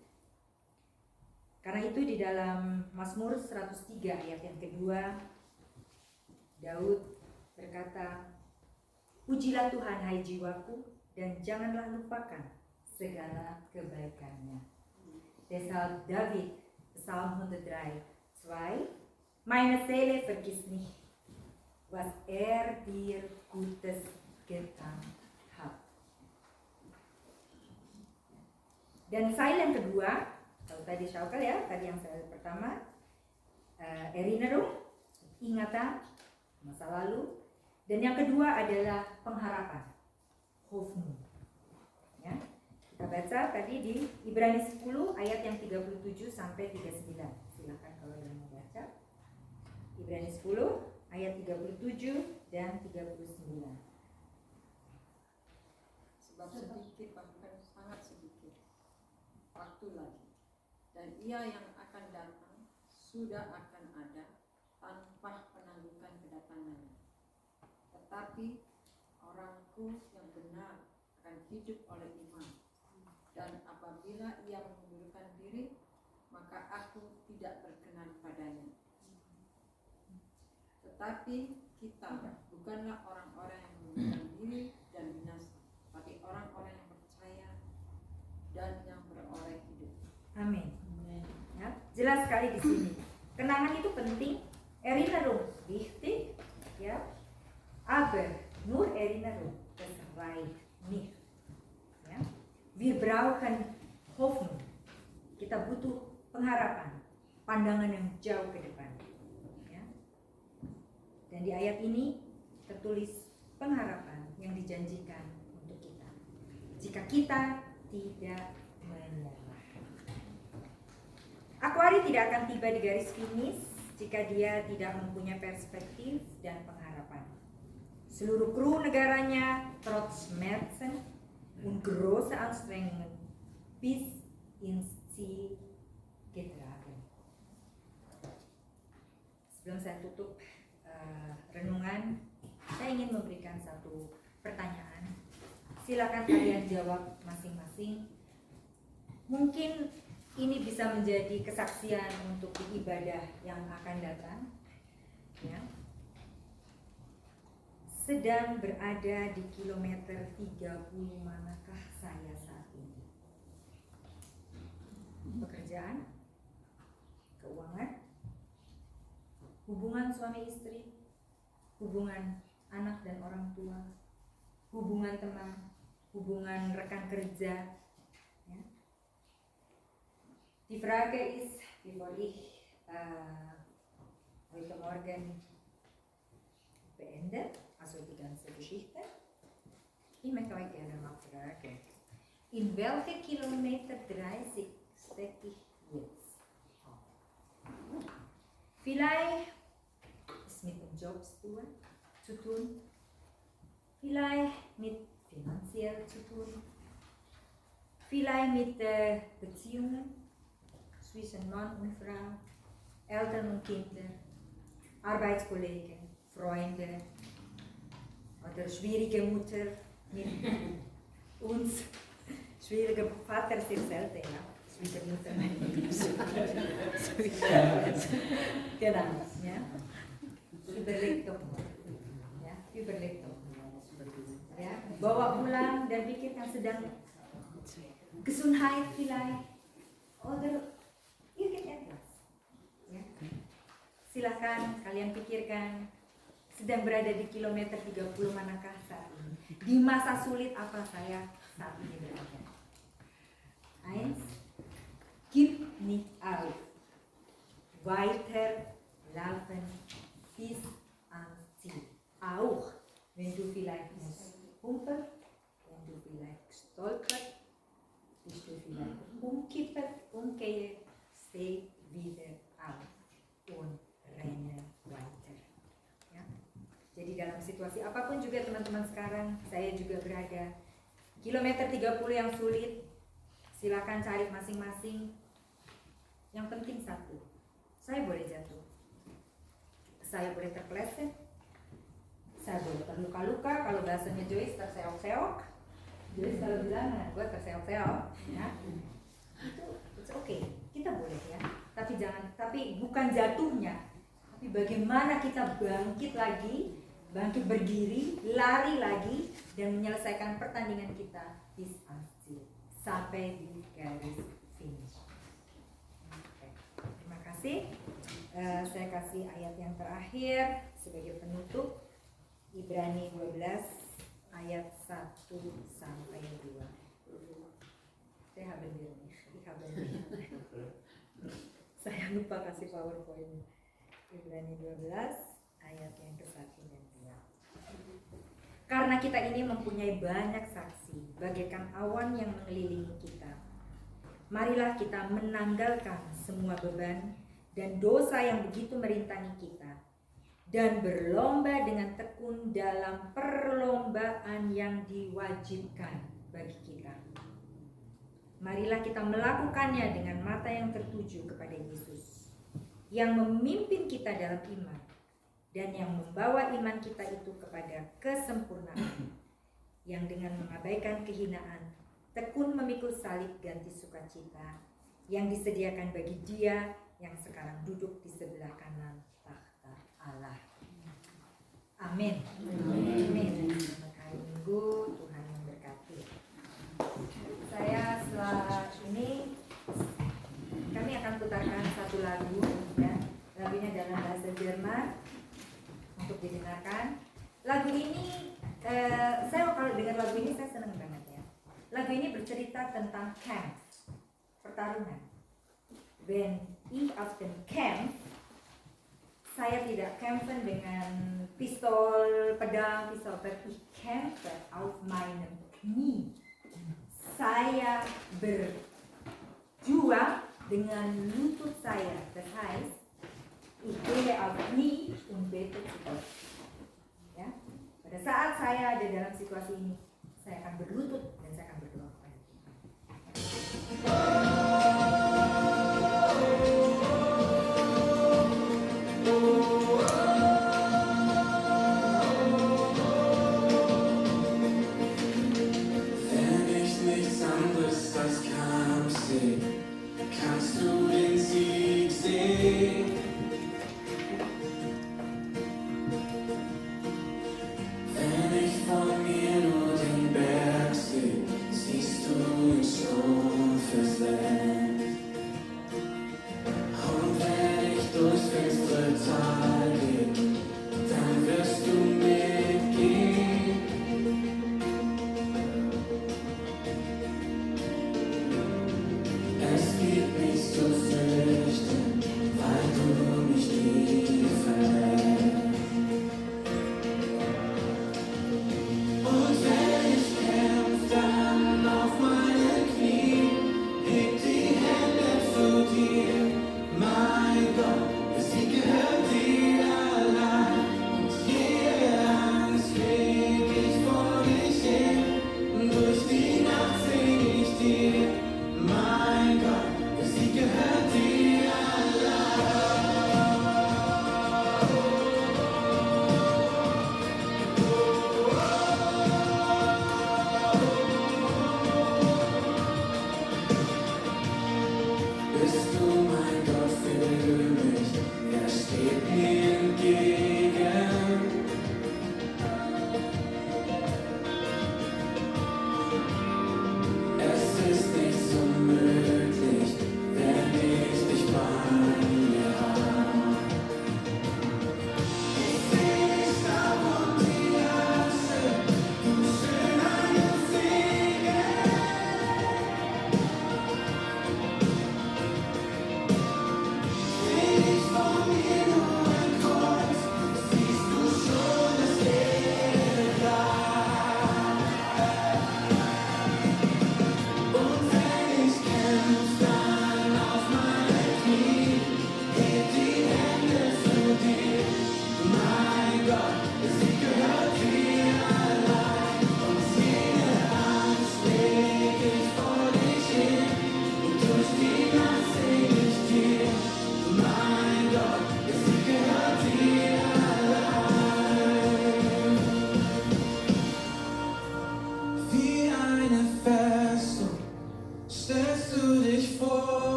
Karena itu di dalam Mazmur 103 ayat yang kedua, Daud berkata, pujilah Tuhan hai jiwaku, dan janganlah lupakan segala kebaikannya. Deshalb David, Psalm 103, 2, meine Seele vergiss nicht, was dir Gutes getan hat. Dan sail yang kedua, kalau tadi Schaukel, ya, tadi yang sail pertama, Erinnerung, ingatan, masa lalu. Dan yang kedua adalah pengharapan, Hoffnung. Ya. Kita baca tadi di Ibrani 10 ayat yang 37 sampai 39. Silakan kalau yang mau baca. Ibrani 10 ayat 37 dan 39. Sebab sedikit, bahkan sangat sedikit waktu lagi, dan ia yang akan datang sudah akan ada tanpa penangguhan kedatangannya. Tetapi orangku yang benar akan hidup oleh iman, dan apabila ia mengundurkan diri, maka aku tidak berkenan padanya. Tetapi kita bukanlah orang-orang yang mengundurkan diri dan binasa, tapi orang-orang yang percaya dan yang beroleh hidup. Amin. Ya, jelas sekali di sini. Kenangan itu penting. Erinnerung wichtig, ya. Aber nur Erinnerung, das reicht nicht. Ya. Wir brauchen Hoffnung. Kita butuh pengharapan, pandangan yang jauh ke depan. Ya. Dan di ayat ini tertulis pengharapan yang dijanjikan untuk kita. Jika kita tidak menyerah. Aquari tidak akan tiba di garis finish jika dia tidak mempunyai perspektif dan pengharapan. Seluruh kru negaranya trotz Schmerzen und große Anstrengungen bis ins Ziel getragen. Sebelum saya tutup renungan, saya ingin memberikan satu pertanyaan. Silakan kalian jawab masing-masing. Mungkin ini bisa menjadi kesaksian untuk ibadah yang akan datang. Ya. Sedang berada di kilometer 30 manakah saya saat ini? Pekerjaan, keuangan, hubungan suami istri, hubungan anak dan orang tua, hubungan teman, hubungan rekan kerja. Ya. Die Frage ist, bevor ich heute Morgen beende, also die ganze Geschichte, ich möchte euch gerne mal fragen, in welche Kilometer 30 stecke ich jetzt? Vielleicht ist mit dem Job zu tun, vielleicht mit finanziell zu tun, vielleicht mit Beziehungen zwischen Mann und Frau, Eltern und Kinder, Arbeitskollegen, Freunde oder schwierige Mutter mit uns. Schwierige Vater ist selten, ja. Schwiegermutter. Genau, ja. Überlegtung. Ya, Überlegtung. Ya, bawa pulang dan pikirkan sedang Gesundheit vielleicht oder irgendetwas. Ya. Silakan kalian pikirkan sedang berada di kilometer 30 manakah saat ini? Di masa sulit apa saya saat ini berada? Eins, gib nicht auf. Weiter laufen bis ans Ziel. Auch wenn du vielleicht musst humpeln, wenn du vielleicht stolpert, bist du vielleicht umkippert, umkehrt, steh wieder auf und renne weiter. Ya. Jadi dalam situasi apapun juga teman-teman sekarang, saya juga berada kilometer 30 yang sulit, silakan cari masing-masing. Yang penting satu, saya boleh jatuh, saya boleh terpeleset, saya boleh terluka-luka. Kalau bahasanya Joyce terseok-seok, Joyce kalau bilang, nah, gue terseok-seok, ya, itu it's okay, kita boleh ya. Tapi bukan jatuhnya, tapi bagaimana kita bangkit lagi, bangkit berdiri, lari lagi, dan menyelesaikan pertandingan kita di akhir sampai di garis finish. Terima kasih. Saya kasih ayat yang terakhir sebagai penutup, Ibrani 12 ayat 1 sampai 2. Saya Saya lupa kasih PowerPoint. Ibrani 12 ayat yang ke-1 dan 2. Karena kita ini mempunyai banyak saksi, bagaikan awan yang mengelilingi kita. Marilah kita menanggalkan semua beban dan dosa yang begitu merintangi kita, dan berlomba dengan tekun dalam perlombaan yang diwajibkan bagi kita. Marilah kita melakukannya dengan mata yang tertuju kepada Yesus, yang memimpin kita dalam iman, dan yang membawa iman kita itu kepada kesempurnaan, yang dengan mengabaikan kehinaan, tekun memikul salib ganti sukacita, yang disediakan bagi Dia yang sekarang duduk di sebelah kanan takhta Allah. Amin. Amin. Hari Minggu Tuhan memberkati. Saya setelah ini kami akan putarkan satu lagu, ya. Lagunya dalam bahasa Jerman untuk didengarkan. Lagu ini saya kalau dengar lagu ini saya senang banget ya. Lagu ini bercerita tentang camp, pertarungan. When ich auf dem Camp, saya tidak campen dengan pistol, pedang, pistol, ich campe auf meinem Knie. Saya berjuang dengan lutut saya. Das heißt, ich gehe auf Knie und bete zu Gott. Ya, pada saat saya ada dalam situasi ini, saya akan berlutut dan saya akan berdoa kepada Tuhan. Wenn ich nichts anderes als Kampf sehe, kannst du den Sieg sehen. Wenn ich vor mir nur den Berg sehe, siehst du ihn schon versenkt. Und wenn ich durchs finstere Tal gehe, dann wirst du mitgehen. Es gibt nichts zu fürchten, weil du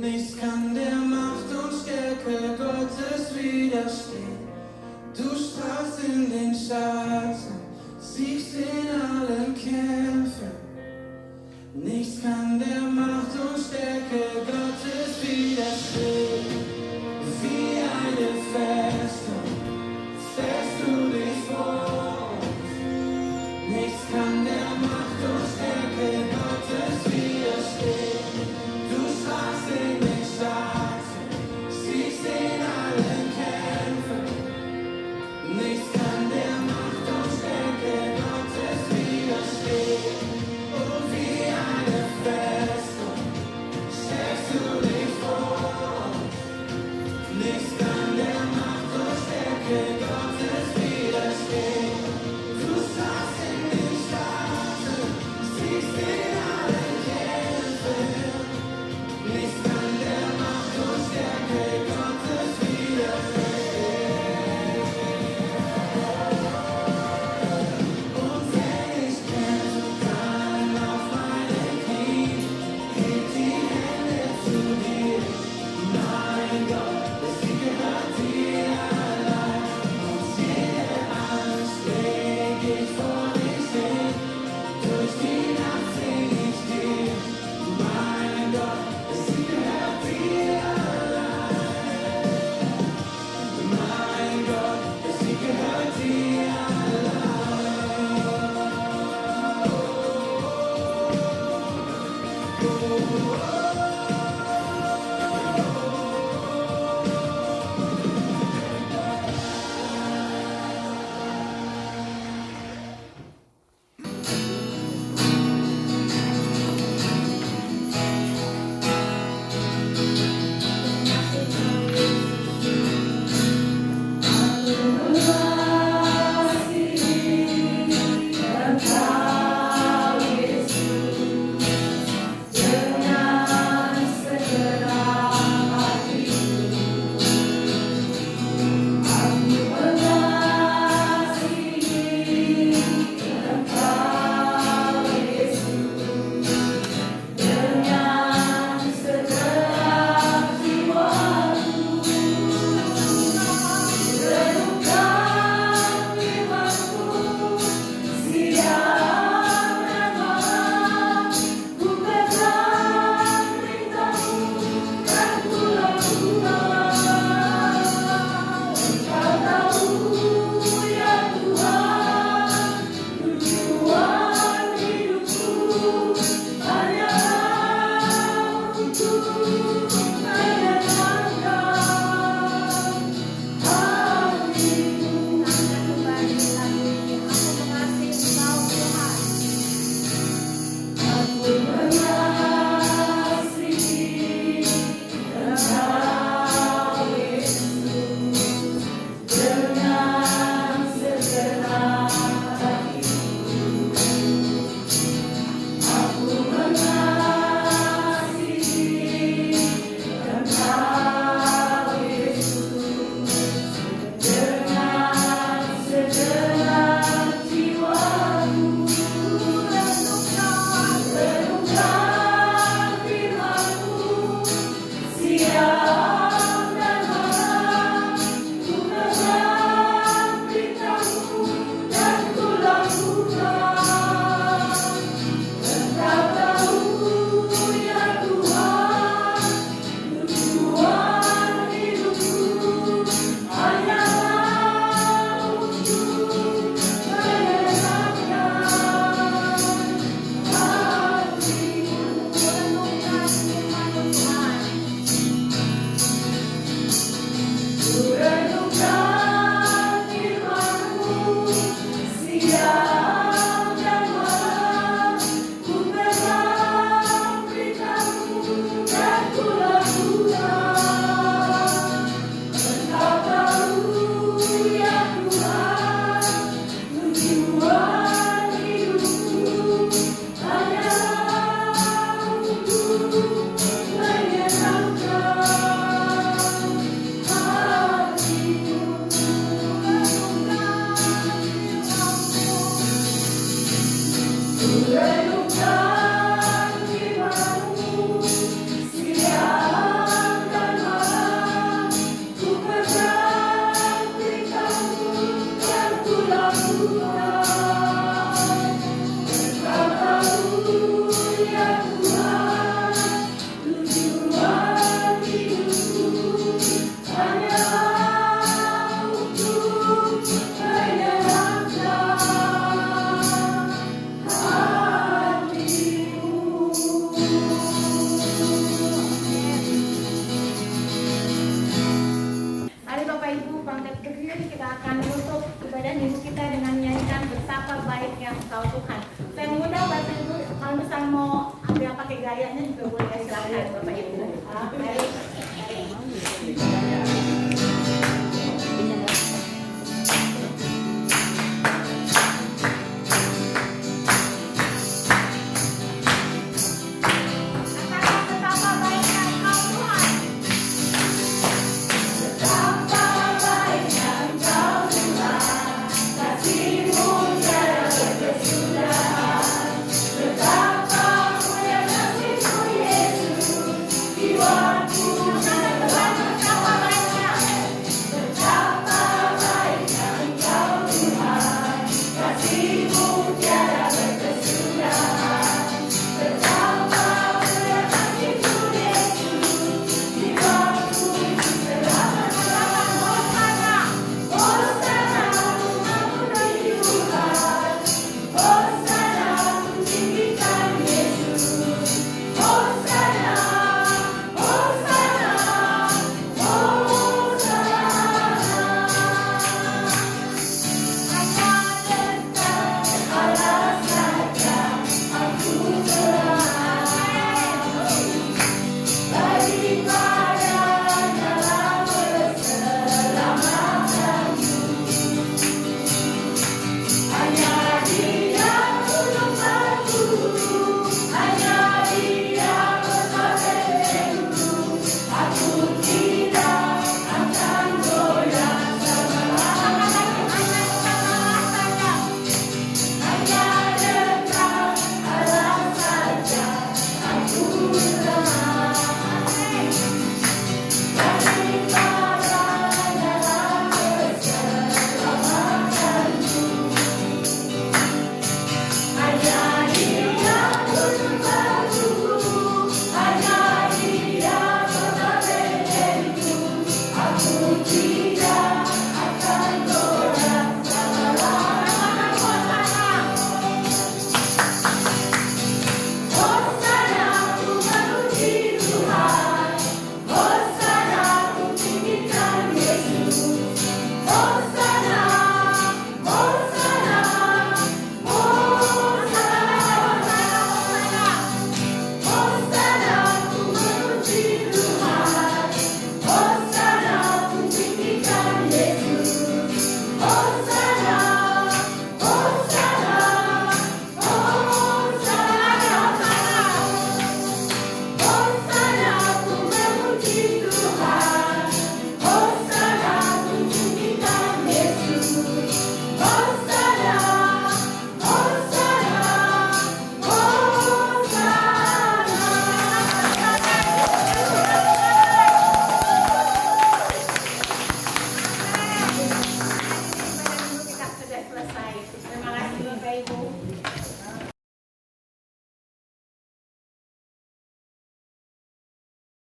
Nichts kann der Macht und Stärke Gottes widerstehen. Du strahlst in den Schatten, siegst in allen Kämpfen. Nichts kann der Macht und Stärke Gottes widerstehen. Wie eine Festung stellst du dich vor uns. Nichts kann der Macht und Stärke Gottes widerstehen. Du strahlst in den Schatten, siegst in allen Kämpfen. Nichts kann der Macht und Stärke Gottes widerstehen. Oh, wie eine Festung stellst du dich vor uns. Nichts kann der Macht und Stärke Gottes widerstehen. Du strahlst in den Schatten, siegst in allen Kämpfen. Nichts kann der Macht und Stärke Gottes widerstehen. Und wenn ich kämpfe, dann auf meinen Knien, heb die Hände zu dir. Mein Gott, der Sieg gehört dir allein. Aus jeder Angst leg ich vor dich hin. Durch die Nacht sing ich dir. Mein Gott, der Sieg gehört dir allein. Mein Gott, der Sieg gehört dir Renungkan firman-Mu, siap mau ambil pakai gayanya juga boleh, silakan Bapak Ibu.